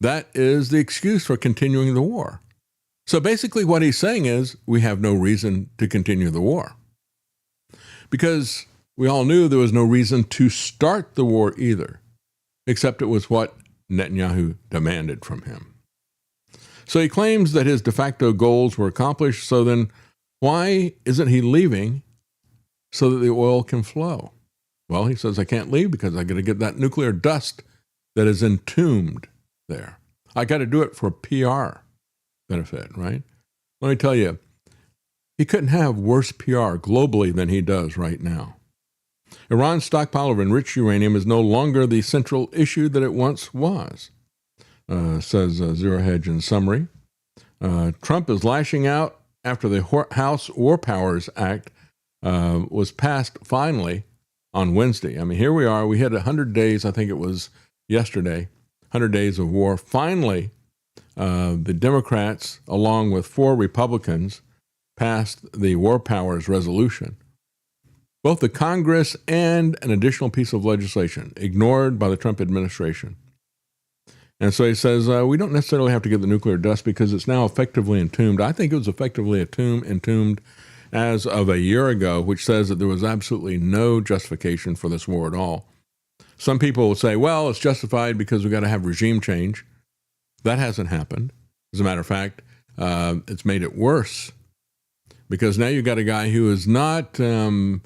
that is the excuse for continuing the war. So basically what he's saying is we have no reason to continue the war, because we all knew there was no reason to start the war either. except it was what Netanyahu demanded from him. So he claims that his de facto goals were accomplished, so then why isn't he leaving so that the oil can flow? Well, he says, I can't leave because I got to get that nuclear dust that is entombed there. I got to do it for PR benefit, right? Let me tell you, he couldn't have worse PR globally than he does right now. Iran's stockpile of enriched uranium is no longer the central issue that it once was, says Zero Hedge in summary. Trump is lashing out after the House War Powers Act was passed finally on Wednesday. I mean, here we are. We had 100 days, I think it was yesterday, 100 days of war. Finally, the Democrats, along with 4 Republicans, passed the War Powers resolution. Both the Congress and an additional piece of legislation ignored by the Trump administration. And so he says, we don't necessarily have to get the nuclear dust because it's now effectively entombed. I think it was effectively entombed as of a year ago, which says that there was absolutely no justification for this war at all. Some people will say, well, it's justified because we've got to have regime change. That hasn't happened. As a matter of fact, it's made it worse because now you've got a guy who is not going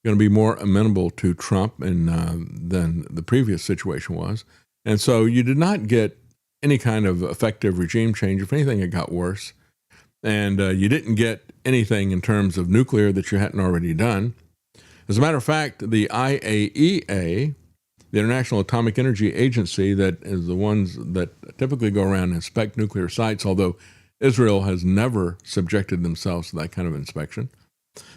to be more amenable to Trump than the previous situation was. And so you did not get any kind of effective regime change. If anything, it got worse. And you didn't get anything in terms of nuclear that you hadn't already done. As a matter of fact, the IAEA, the International Atomic Energy Agency, that is the ones that typically go around and inspect nuclear sites, although Israel has never subjected themselves to that kind of inspection.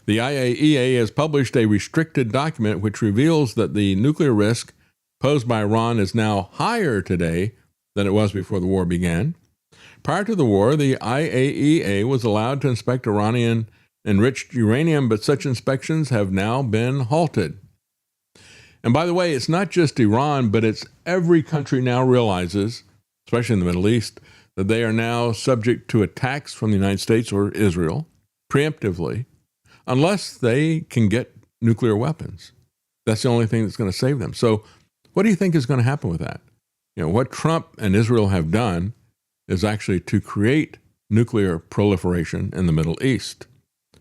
The IAEA has published a restricted document which reveals that the nuclear risk posed by Iran is now higher today than it was before the war began. Prior to the war, the IAEA was allowed to inspect Iranian enriched uranium, but such inspections have now been halted. And by the way, it's not just Iran, but it's every country now realizes, especially in the Middle East, that they are now subject to attacks from the United States or Israel preemptively, unless they can get nuclear weapons. That's the only thing that's going to save them. So what do you think is going to happen with that? You know, what Trump and Israel have done is actually to create nuclear proliferation in the Middle East,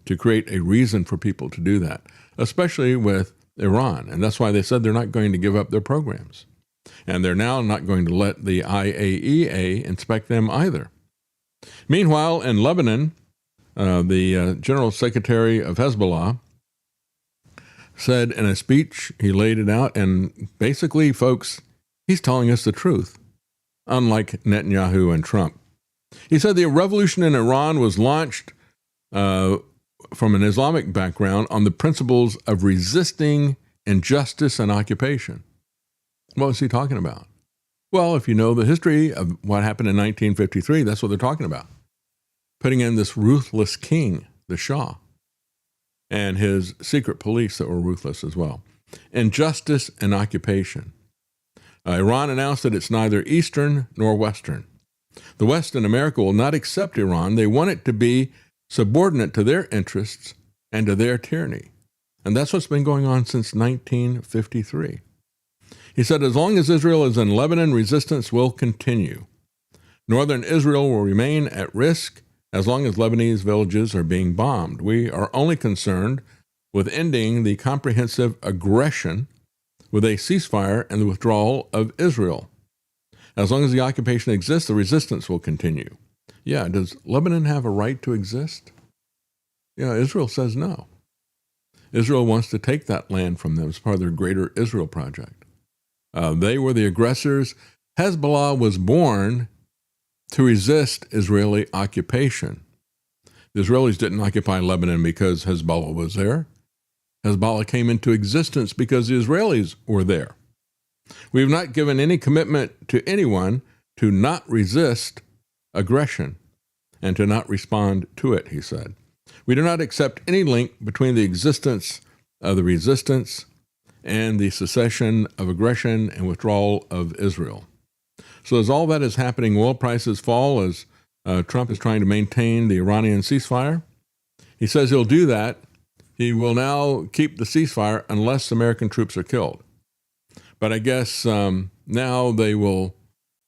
to create a reason for people to do that, especially with Iran. And that's why they said they're not going to give up their programs. And they're now not going to let the IAEA inspect them either. Meanwhile, in Lebanon, the General Secretary of Hezbollah said in a speech, he laid it out, and basically, folks, he's telling us the truth, unlike Netanyahu and Trump. He said the revolution in Iran was launched from an Islamic background on the principles of resisting injustice and occupation. What was he talking about? Well, if you know the history of what happened in 1953, that's what they're talking about. Putting in this ruthless king, the Shah, and his secret police that were ruthless as well. Injustice and occupation. Iran announced that it's neither Eastern nor Western. The West and America will not accept Iran. They want it to be subordinate to their interests and to their tyranny. And that's what's been going on since 1953. He said, as long as Israel is in Lebanon, resistance will continue. Northern Israel will remain at risk as long as Lebanese villages are being bombed. We are only concerned with ending the comprehensive aggression with a ceasefire and the withdrawal of Israel. As long as the occupation exists, the resistance will continue. Yeah, does Lebanon have a right to exist? Yeah, Israel says no. Israel wants to take that land from them as part of their greater Israel project. They were the aggressors. Hezbollah was born to resist Israeli occupation. The Israelis didn't occupy Lebanon because Hezbollah was there. Hezbollah came into existence because the Israelis were there. We have not given any commitment to anyone to not resist aggression and to not respond to it, he said. We do not accept any link between the existence of the resistance and the cessation of aggression and withdrawal of Israel. So as all that is happening, oil prices fall as Trump is trying to maintain the Iranian ceasefire. He says he'll do that. He will now keep the ceasefire unless American troops are killed. But I guess now they will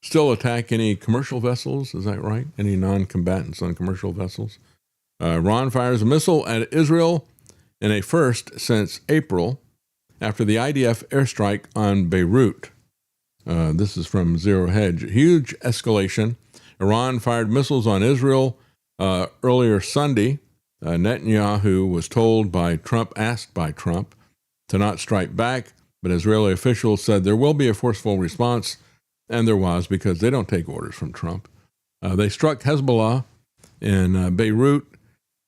still attack any commercial vessels. Is that right? Any non-combatants on commercial vessels? Iran fires a missile at Israel in a first since April after the IDF airstrike on Beirut. This is from Zero Hedge. Huge escalation. Iran fired missiles on Israel earlier Sunday. Netanyahu was asked by Trump to not strike back, but Israeli officials said there will be a forceful response, and there was, because they don't take orders from Trump. They struck Hezbollah in Beirut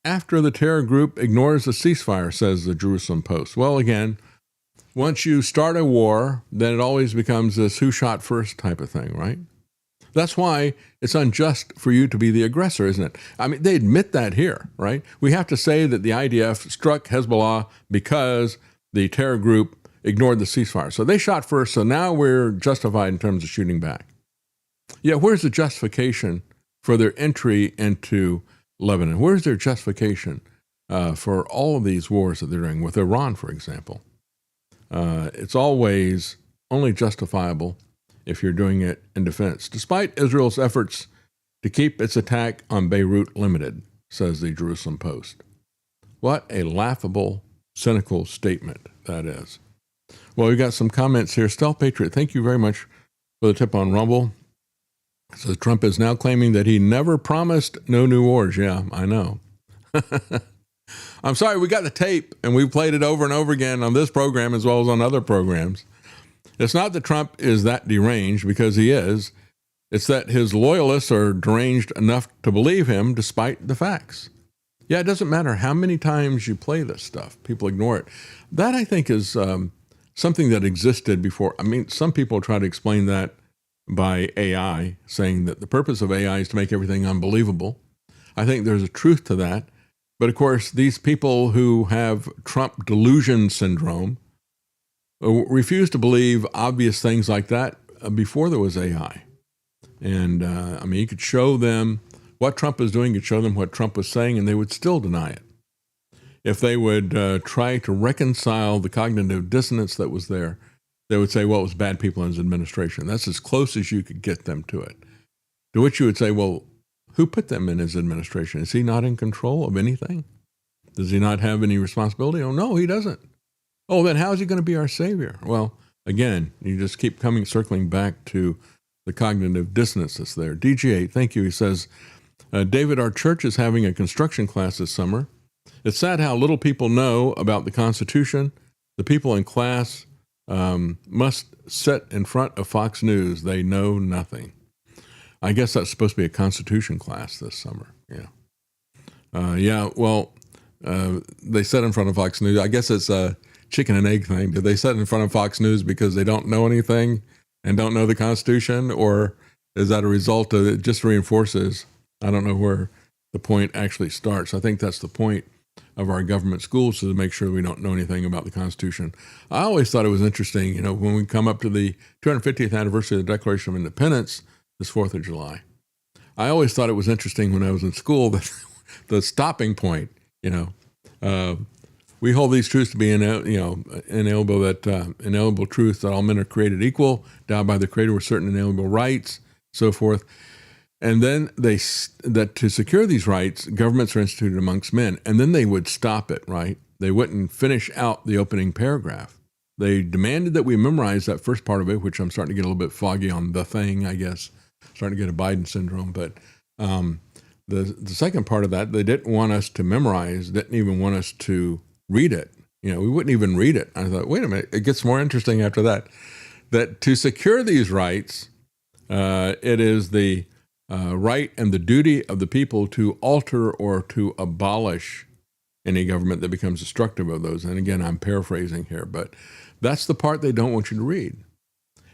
after the terror group ignores the ceasefire, says the Jerusalem Post. Well, again, once you start a war, then it always becomes this who shot first type of thing, right? That's why it's unjust for you to be the aggressor, isn't it? I mean, they admit that here, right? We have to say that the IDF struck Hezbollah because the terror group ignored the ceasefire. So they shot first, so now we're justified in terms of shooting back. Yeah, where's the justification for their entry into Lebanon? Where's their justification for all of these wars that they're doing with Iran, for example? It's always only justifiable if you're doing it in defense, despite Israel's efforts to keep its attack on Beirut limited, says the Jerusalem Post. What a laughable, cynical statement that is. Well, we got some comments here. Stealth Patriot, thank you very much for the tip on Rumble. So Trump is now claiming that he never promised no new wars. Yeah, I know. I'm sorry, we got the tape, and we played it over and over again on this program as well as on other programs. It's not that Trump is that deranged, because he is. It's that his loyalists are deranged enough to believe him despite the facts. Yeah, it doesn't matter how many times you play this stuff. People ignore it. That, I think, is something that existed before. I mean, some people try to explain that by AI, saying that the purpose of AI is to make everything unbelievable. I think there's a truth to that. But, of course, these people who have Trump delusion syndrome refuse to believe obvious things like that before there was AI. And, I mean, you could show them what Trump is doing, you could show them what Trump was saying, and they would still deny it. If they would try to reconcile the cognitive dissonance that was there, they would say, well, it was bad people in his administration. That's as close as you could get them to it. To which you would say, well, who put them in his administration? Is he not in control of anything? Does he not have any responsibility? Oh, no, he doesn't. Oh, then how is he going to be our savior? Well, again, you just keep circling back to the cognitive dissonance that's there. DG8, thank you. He says, David, our church is having a construction class this summer. It's sad how little people know about the Constitution. The people in class must sit in front of Fox News. They know nothing. I guess that's supposed to be a Constitution class this summer. Yeah. Well, they sit in front of Fox News. I guess it's a chicken and egg thing. Do they sit in front of Fox News because they don't know anything and don't know the Constitution? Or is that a result of it just reinforces? I don't know where the point actually starts. I think that's the point of our government schools, to make sure we don't know anything about the Constitution. I always thought it was interesting, when we come up to the 250th anniversary of the Declaration of Independence, this 4th of July. I always thought it was interesting when I was in school that the stopping point, we hold these truths to be inalienable, inalienable truths that all men are created equal, endowed by the Creator with certain inalienable rights, so forth. And then that to secure these rights, governments are instituted amongst men. And then they would stop it, right? They wouldn't finish out the opening paragraph. They demanded that we memorize that first part of it, which I'm starting to get a little bit foggy on the thing, I guess. Starting to get a Biden syndrome. But the second part of that, they didn't want us to memorize, didn't even want us to read it. We wouldn't even read it. I thought, wait a minute, it gets more interesting after that. That to secure these rights, it is the right and the duty of the people to alter or to abolish any government that becomes destructive of those. And again, I'm paraphrasing here, but that's the part they don't want you to read.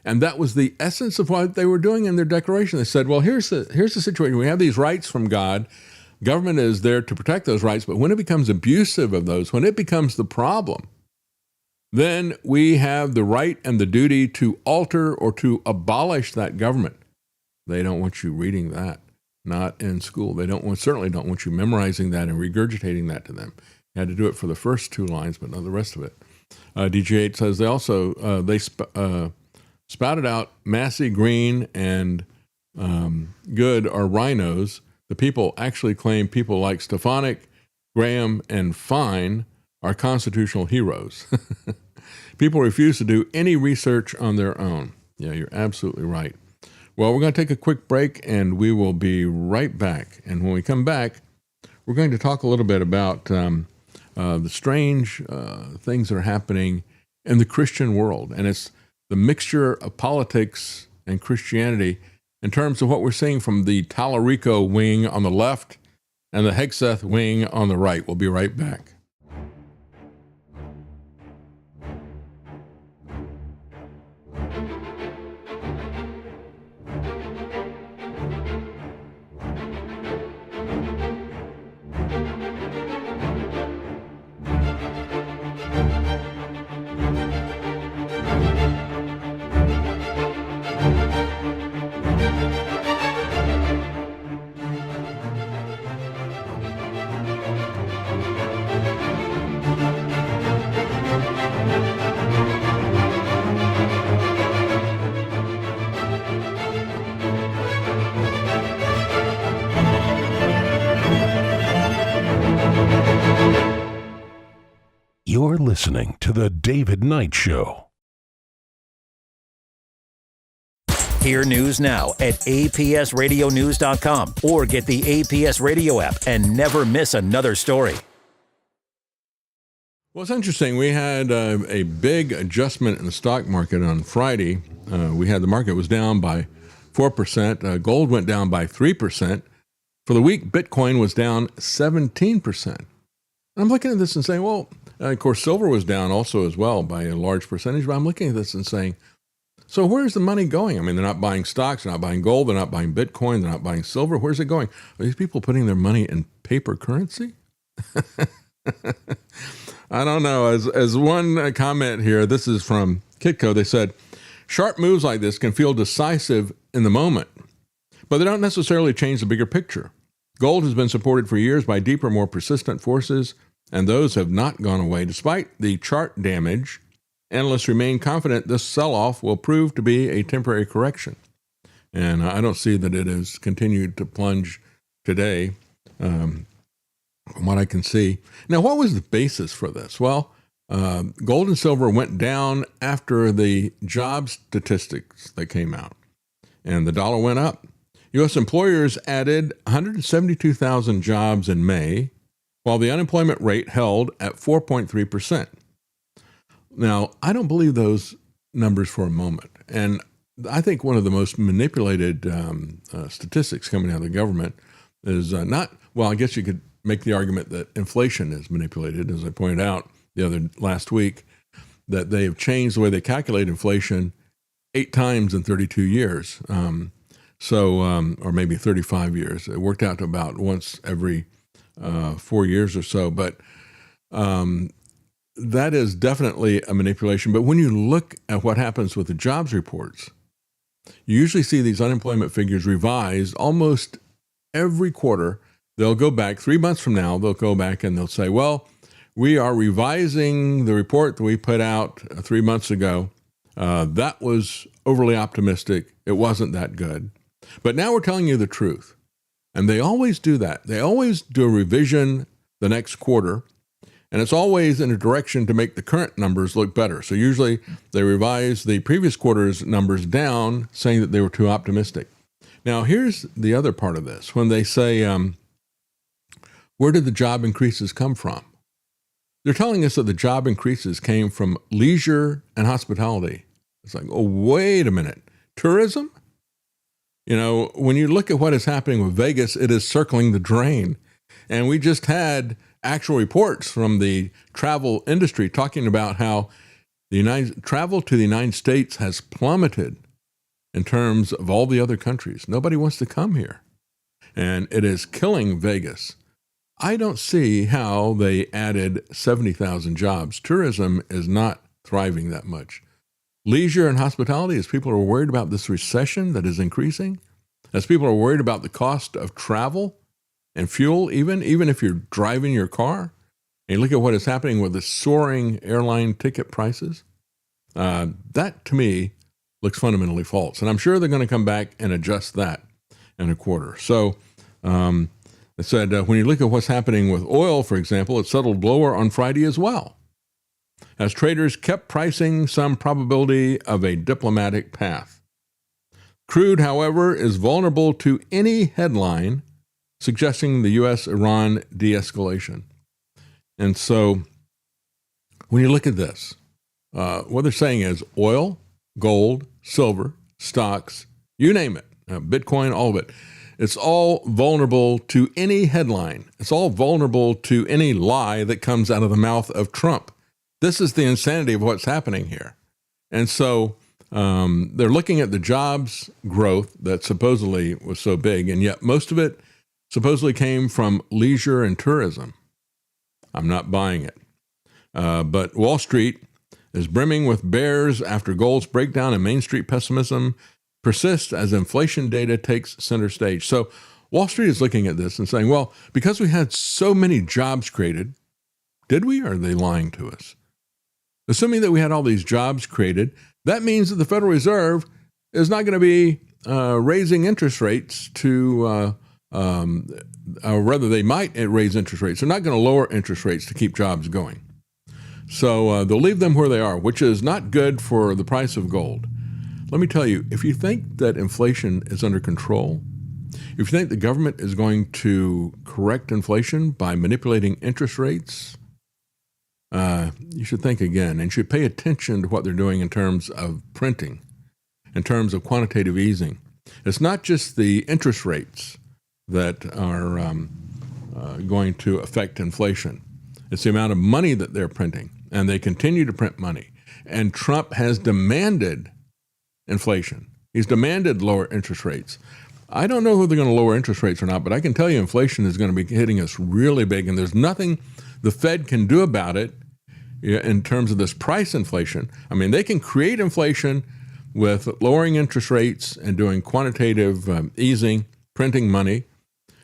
And that was the essence of what they were doing in their declaration. They said, well, here's the situation. We have these rights from God. Government is there to protect those rights, but when it becomes abusive of those, when it becomes the problem, then we have the right and the duty to alter or to abolish that government. They don't want you reading that, not in school. They certainly don't want you memorizing that and regurgitating that to them. You had to do it for the first 2 lines, but not the rest of it. DJ8 says they also spouted out Massie, Green, and Good are rhinos. The people actually claim people like Stefanik, Graham, and Fine are constitutional heroes. People refuse to do any research on their own. Yeah, you're absolutely right. Well, we're going to take a quick break, and we will be right back. And when we come back, we're going to talk a little bit about the strange things that are happening in the Christian world. And it's the mixture of politics and Christianity in terms of what we're seeing from the Talarico wing on the left and the Hegseth wing on the right. We'll be right back. You're listening to The David Knight Show. Hear news now at apsradionews.com or get the APS Radio app and never miss another story. Well, it's interesting. We had a big adjustment in the stock market on Friday. We had the market was down by 4%. Gold went down by 3%. For the week, Bitcoin was down 17%. I'm looking at this and saying, well, of course, silver was down also as well by a large percentage. But I'm looking at this and saying, so where's the money going? I mean, they're not buying stocks, they're not buying gold, they're not buying Bitcoin, they're not buying silver. Where's it going? Are these people putting their money in paper currency? I don't know. As one comment here, this is from Kitco, they said, sharp moves like this can feel decisive in the moment, but they don't necessarily change the bigger picture. Gold has been supported for years by deeper, more persistent forces, and those have not gone away. Despite the chart damage, analysts remain confident this sell-off will prove to be a temporary correction. And I don't see that it has continued to plunge today, from what I can see. Now, what was the basis for this? Well, gold and silver went down after the job statistics that came out, and the dollar went up. U.S. employers added 172,000 jobs in May, while the unemployment rate held at 4.3%. Now, I don't believe those numbers for a moment. And I think one of the most manipulated statistics coming out of the government is I guess you could make the argument that inflation is manipulated, as I pointed out last week, that they have changed the way they calculate inflation 8 times in 32 years. Or maybe 35 years. It worked out to about once every 4 years or so. But that is definitely a manipulation. But when you look at what happens with the jobs reports, you usually see these unemployment figures revised almost every quarter. They'll go back 3 months from now, they'll go back and they'll say, well, we are revising the report that we put out 3 months ago. That was overly optimistic. It wasn't that good. But now we're telling you the truth. And they always do that. They always do a revision the next quarter. And it's always in a direction to make the current numbers look better. So usually they revise the previous quarter's numbers down, saying that they were too optimistic. Now, here's the other part of this. When they say, where did the job increases come from? They're telling us that the job increases came from leisure and hospitality. It's like, oh, wait a minute. Tourism? You know, when you look at what is happening with Vegas, it is circling the drain. And we just had actual reports from the travel industry talking about how travel to the United States has plummeted in terms of all the other countries. Nobody wants to come here. And it is killing Vegas. I don't see how they added 70,000 jobs. Tourism is not thriving that much. Leisure and hospitality, as people are worried about this recession that is increasing, as people are worried about the cost of travel and fuel, even if you're driving your car, and you look at what is happening with the soaring airline ticket prices, that to me looks fundamentally false. And I'm sure they're going to come back and adjust that in a quarter. So it said when you look at what's happening with oil, for example, it settled lower on Friday as well, as traders kept pricing some probability of a diplomatic path. Crude, however, is vulnerable to any headline suggesting the U.S.-Iran de-escalation. And so when you look at this, what they're saying is oil, gold, silver, stocks, you name it, Bitcoin, all of it, it's all vulnerable to any headline. It's all vulnerable to any lie that comes out of the mouth of Trump. This is the insanity of what's happening here. And so they're looking at the jobs growth that supposedly was so big, and yet most of it supposedly came from leisure and tourism. I'm not buying it. But Wall Street is brimming with bears after gold's breakdown and Main Street pessimism persists as inflation data takes center stage. So Wall Street is looking at this and saying, well, because we had so many jobs created, did we, or are they lying to us? Assuming that we had all these jobs created, that means that the Federal Reserve is not going to be raising interest rates to, or rather they might raise interest rates. They're not going to lower interest rates to keep jobs going. So they'll leave them where they are, which is not good for the price of gold. Let me tell you, if you think that inflation is under control, if you think the government is going to correct inflation by manipulating interest rates, you should think again and should pay attention to what they're doing in terms of printing, in terms of quantitative easing. It's not just the interest rates that are going to affect inflation. It's the amount of money that they're printing, and they continue to print money. And Trump has demanded inflation. He's demanded lower interest rates. I don't know whether they're going to lower interest rates or not, but I can tell you inflation is going to be hitting us really big, and there's nothing the Fed can do about it in terms of this price inflation. I mean, they can create inflation with lowering interest rates and doing quantitative easing, printing money.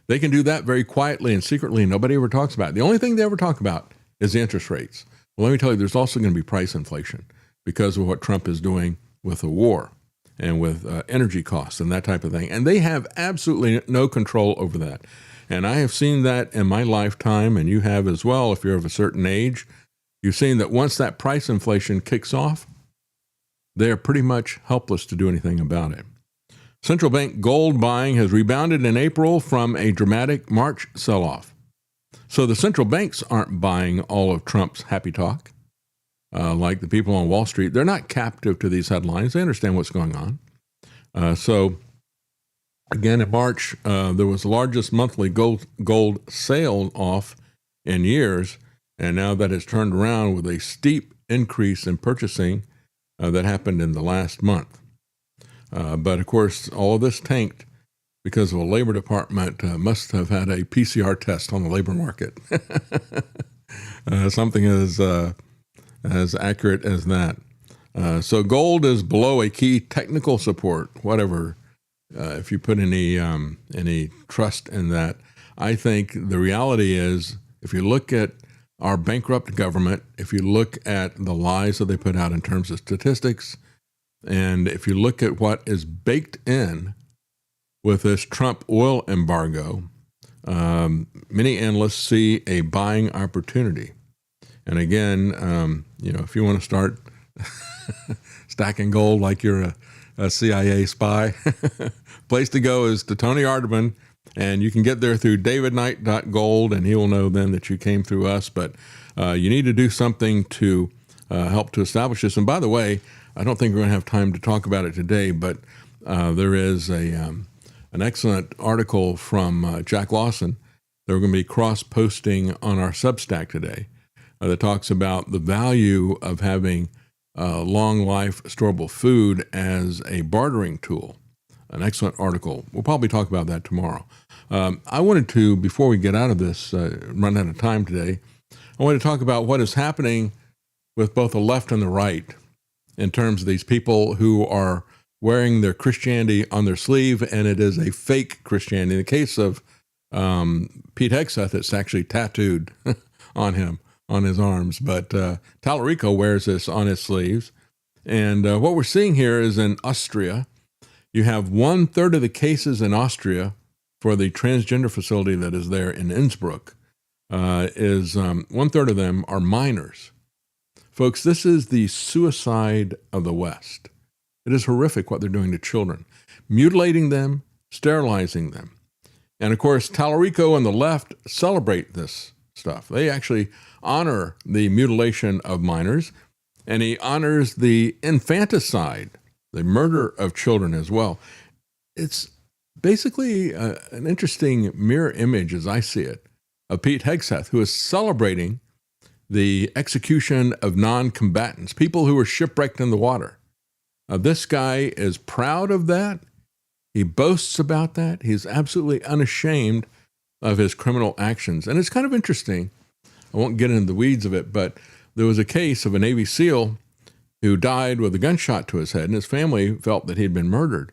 They can do that very quietly and secretly, and nobody ever talks about it. The only thing they ever talk about is the interest rates. Well, let me tell you, there's also going to be price inflation because of what Trump is doing with the war and with energy costs and that type of thing. And they have absolutely no control over that. And I have seen that in my lifetime, and you have as well if you're of a certain age. You've seen that once that price inflation kicks off, they're pretty much helpless to do anything about it. Central bank gold buying has rebounded in April from a dramatic March sell-off. So the central banks aren't buying all of Trump's happy talk. Like the people on Wall Street, they're not captive to these headlines. They understand what's going on. So again, in March, there was the largest monthly gold sale off in years. And now that has turned around with a steep increase in purchasing that happened in the last month. But of course, all of this tanked because of a Labor Department must have had a PCR test on the labor market. Something as accurate as that. So gold is below a key technical support, whatever, if you put any trust in that. I think the reality is, if you look at our bankrupt government, if you look at the lies that they put out in terms of statistics, and if you look at what is baked in with this Trump oil embargo, many analysts see a buying opportunity. And again, if you want to start stacking gold like you're a CIA spy, place to go is to Tony Arterburn, and you can get there through davidknight.gold, and he will know then that you came through us. But you need to do something to help to establish this. And by the way, I don't think we're going to have time to talk about it today, but there is an excellent article from Jack Lawson that we're going to be cross-posting on our Substack today that talks about the value of having long-life storable food as a bartering tool. An excellent article. We'll probably talk about that tomorrow. I wanted to, before we get out of this, run out of time today, I want to talk about what is happening with both the left and the right in terms of these people who are wearing their Christianity on their sleeve, and it is a fake Christianity. In the case of Pete Hegseth, it's actually tattooed on him, on his arms. But Tallarico wears this on his sleeves. And what we're seeing here is in Austria, you have 1/3 of the cases in Austria for the transgender facility that is there in Innsbruck. 1/3 of them are minors. Folks, this is the suicide of the West. It is horrific what they're doing to children, mutilating them, sterilizing them. And of course, Tallarico and the left celebrate this stuff. They actually honor the mutilation of minors, and he honors the infanticide, the murder of children as well. It's basically an interesting mirror image, as I see it, of Pete Hegseth, who is celebrating the execution of non-combatants, people who were shipwrecked in the water. This guy is proud of that. He boasts about that. He's absolutely unashamed of his criminal actions. And it's kind of interesting. I won't get into the weeds of it, but there was a case of a Navy SEAL who died with a gunshot to his head, and his family felt that he'd been murdered.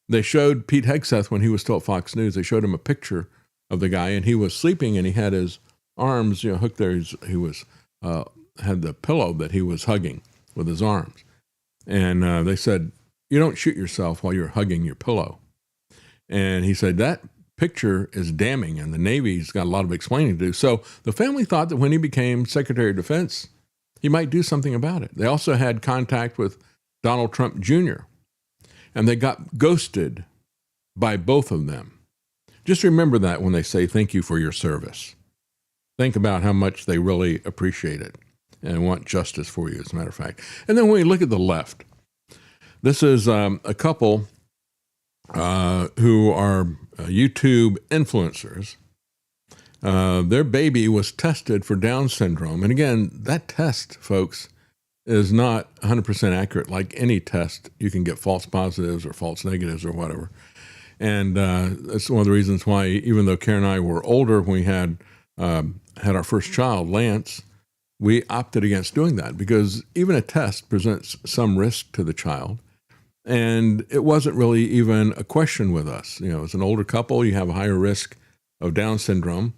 They showed Pete Hegseth, when he was still at Fox News, they showed him a picture of the guy, and he was sleeping, and he had his arms, hooked there. He was had the pillow that he was hugging with his arms. And they said, "You don't shoot yourself while you're hugging your pillow." And he said, that picture is damning, and the Navy's got a lot of explaining to do. So the family thought that when he became Secretary of Defense, he might do something about it. They also had contact with Donald Trump Jr., and they got ghosted by both of them. Just remember that when they say thank you for your service. Think about how much they really appreciate it and want justice for you, as a matter of fact. And then when we look at the left, this is a couple who are YouTube influencers. Their baby was tested for Down syndrome. And again, that test, folks, is not 100% accurate. Like any test, you can get false positives or false negatives or whatever. And that's one of the reasons why, even though Karen and I were older when we had our first child, Lance, we opted against doing that because even a test presents some risk to the child. And it wasn't really even a question with us. As an older couple, you have a higher risk of Down syndrome.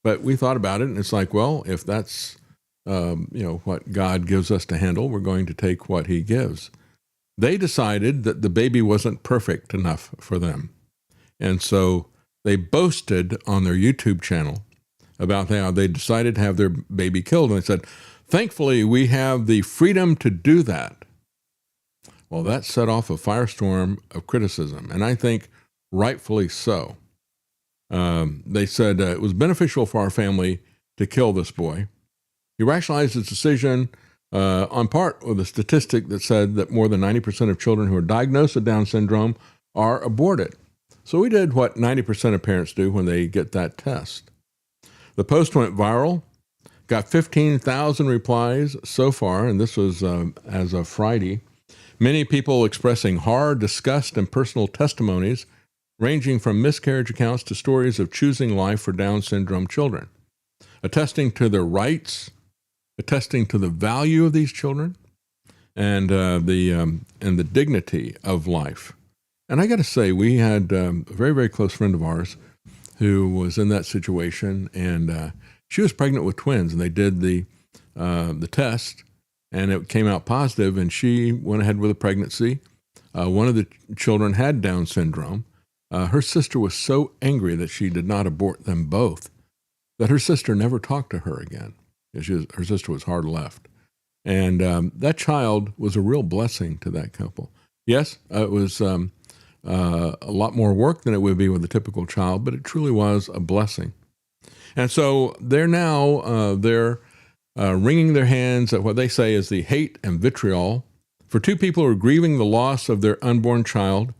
But we thought about it, and it's like, well, if that's, what God gives us to handle, we're going to take what he gives. They decided that the baby wasn't perfect enough for them. And so they boasted on their YouTube channel about how they decided to have their baby killed. And they said, thankfully, we have the freedom to do that. Well, that set off a firestorm of criticism, and I think rightfully so. They said it was beneficial for our family to kill this boy. He rationalized his decision on part with a statistic that said that more than 90% of children who are diagnosed with Down syndrome are aborted. So we did what 90% of parents do when they get that test. The post went viral, got 15,000 replies so far, and this was as of Friday. Many people expressing horror, disgust, and personal testimonies, ranging from miscarriage accounts to stories of choosing life for Down syndrome children, attesting to their rights, attesting to the value of these children, and the dignity of life. And I got to say, we had a very, very close friend of ours who was in that situation, and she was pregnant with twins, and they did the test, and it came out positive, and she went ahead with a pregnancy. One of the children had Down syndrome. Her sister was so angry that she did not abort them both that her sister never talked to her again. Her sister was hard left. And that child was a real blessing to that couple. Yes, it was a lot more work than it would be with a typical child, but it truly was a blessing. And so they're now, wringing their hands at what they say is the hate and vitriol for two people who are grieving the loss of their unborn child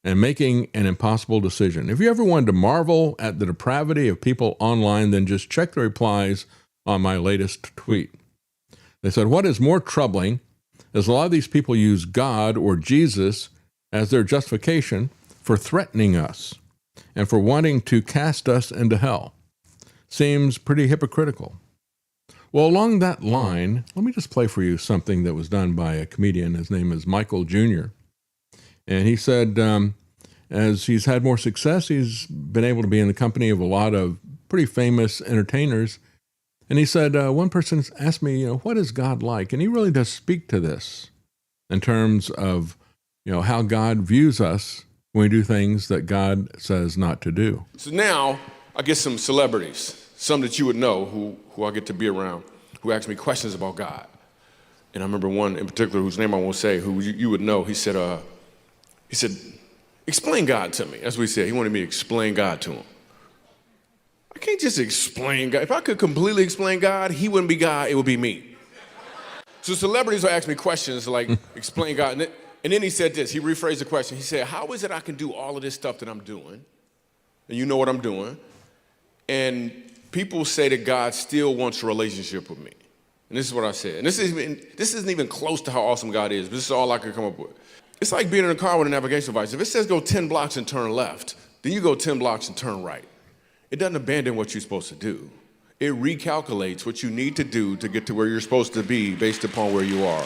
and making an impossible decision. If you ever wanted to marvel at the depravity of people online, then just check the replies on my latest tweet. They said, what is more troubling is a lot of these people use God or Jesus as their justification for threatening us and for wanting to cast us into hell. Seems pretty hypocritical. Well, along that line, let me just play for you something that was done by a comedian. His name is Michael Jr. And he said, as he's had more success, he's been able to be in the company of a lot of pretty famous entertainers. And he said, one person asked me, what is God like? And he really does speak to this. in terms of, how God views us when we do things that God says not to do. So now I get some celebrities, some that you would know who I get to be around, who ask me questions about God. And I remember one in particular whose name I won't say, who you would know. He said, explain God to me. That's what he said. He wanted me to explain God to him. I can't just explain God. If I could completely explain God, he wouldn't be God, it would be me. So celebrities will ask me questions like, explain God. And then he said this, he rephrased the question. He said, how is it I can do all of this stuff that I'm doing? And you know what I'm doing. And people say that God still wants a relationship with me. And this is what I said. And this isn't even close to how awesome God is, but this is all I could come up with. It's like being in a car with a navigation device. If it says go 10 blocks and turn left, then you go 10 blocks and turn right. It doesn't abandon what you're supposed to do. It recalculates what you need to do to get to where you're supposed to be based upon where you are.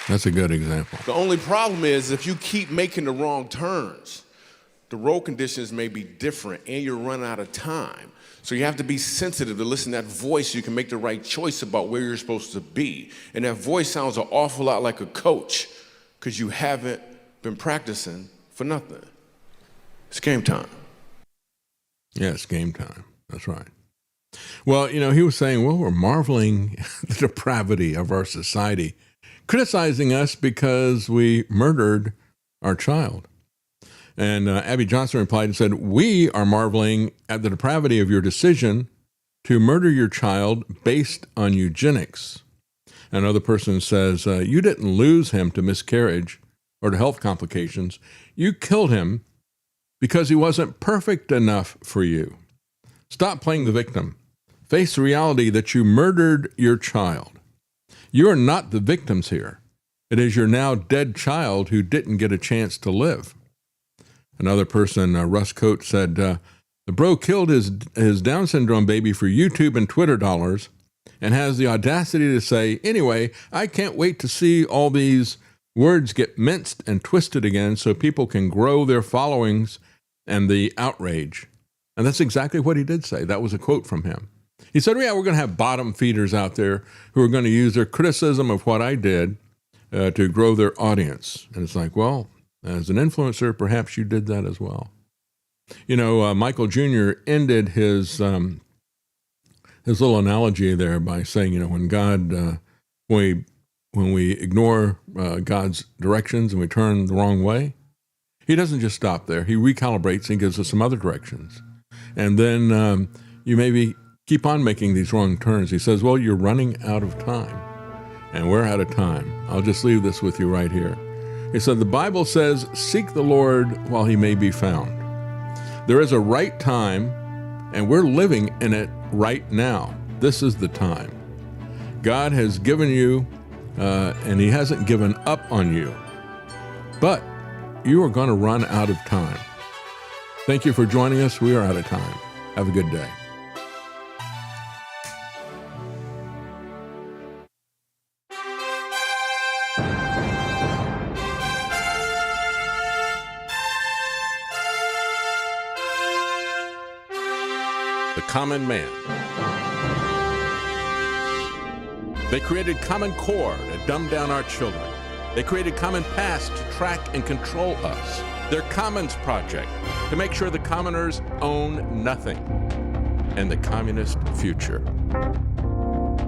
That's a good example. The only problem is if you keep making the wrong turns, the road conditions may be different and you're running out of time. So you have to be sensitive to listen to that voice so you can make the right choice about where you're supposed to be. And that voice sounds an awful lot like a coach because you haven't been practicing for nothing. It's game time. Yeah, it's game time. That's right. Well, he was saying, we're marveling at the depravity of our society, criticizing us because we murdered our child. And Abby Johnson replied and said, we are marveling at the depravity of your decision to murder your child based on eugenics. Another person says, you didn't lose him to miscarriage or to health complications. You killed him because he wasn't perfect enough for you. Stop playing the victim. Face the reality that you murdered your child. You are not the victims here. It is your now dead child who didn't get a chance to live. Another person, Russ Coates, said, the bro killed his Down syndrome baby for YouTube and Twitter dollars and has the audacity to say, anyway, I can't wait to see all these words get minced and twisted again so people can grow their followings and the outrage. And that's exactly what he did say. That was a quote from him. He said, yeah, we're going to have bottom feeders out there who are going to use their criticism of what I did to grow their audience. And it's like, well, as an influencer, perhaps you did that as well. Michael Jr. ended his little analogy there by saying, when God, when we ignore God's directions and we turn the wrong way, he doesn't just stop there. He recalibrates and gives us some other directions. And then you maybe keep on making these wrong turns. He says, well, you're running out of time. And we're out of time. I'll just leave this with you right here. He said, the Bible says, seek the Lord while he may be found. There is a right time, and we're living in it right now. This is the time. God has given you, and he hasn't given up on you. But you are going to run out of time. Thank you for joining us. We are out of time. Have a good day. The Common Man. They created Common Core to dumb down our children. They created Common Pass to track and control us. Their Commons Project to make sure the commoners own nothing. And the communist future.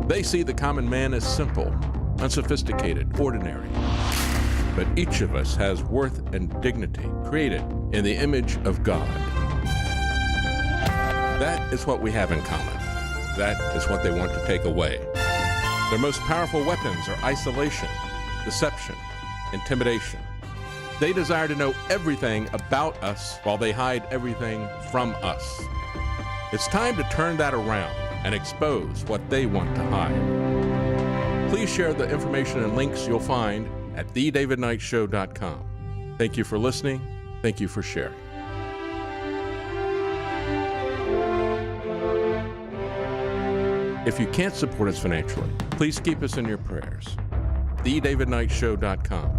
They see the common man as simple, unsophisticated, ordinary. But each of us has worth and dignity, created in the image of God. That is what we have in common. That is what they want to take away. Their most powerful weapons are isolation, deception, intimidation. They desire to know everything about us while they hide everything from us. It's time to turn that around and expose what they want to hide. Please share the information and links you'll find at thedavidknightshow.com. Thank you for listening. Thank you for sharing. If you can't support us financially, please keep us in your prayers. thedavidknightshow.com.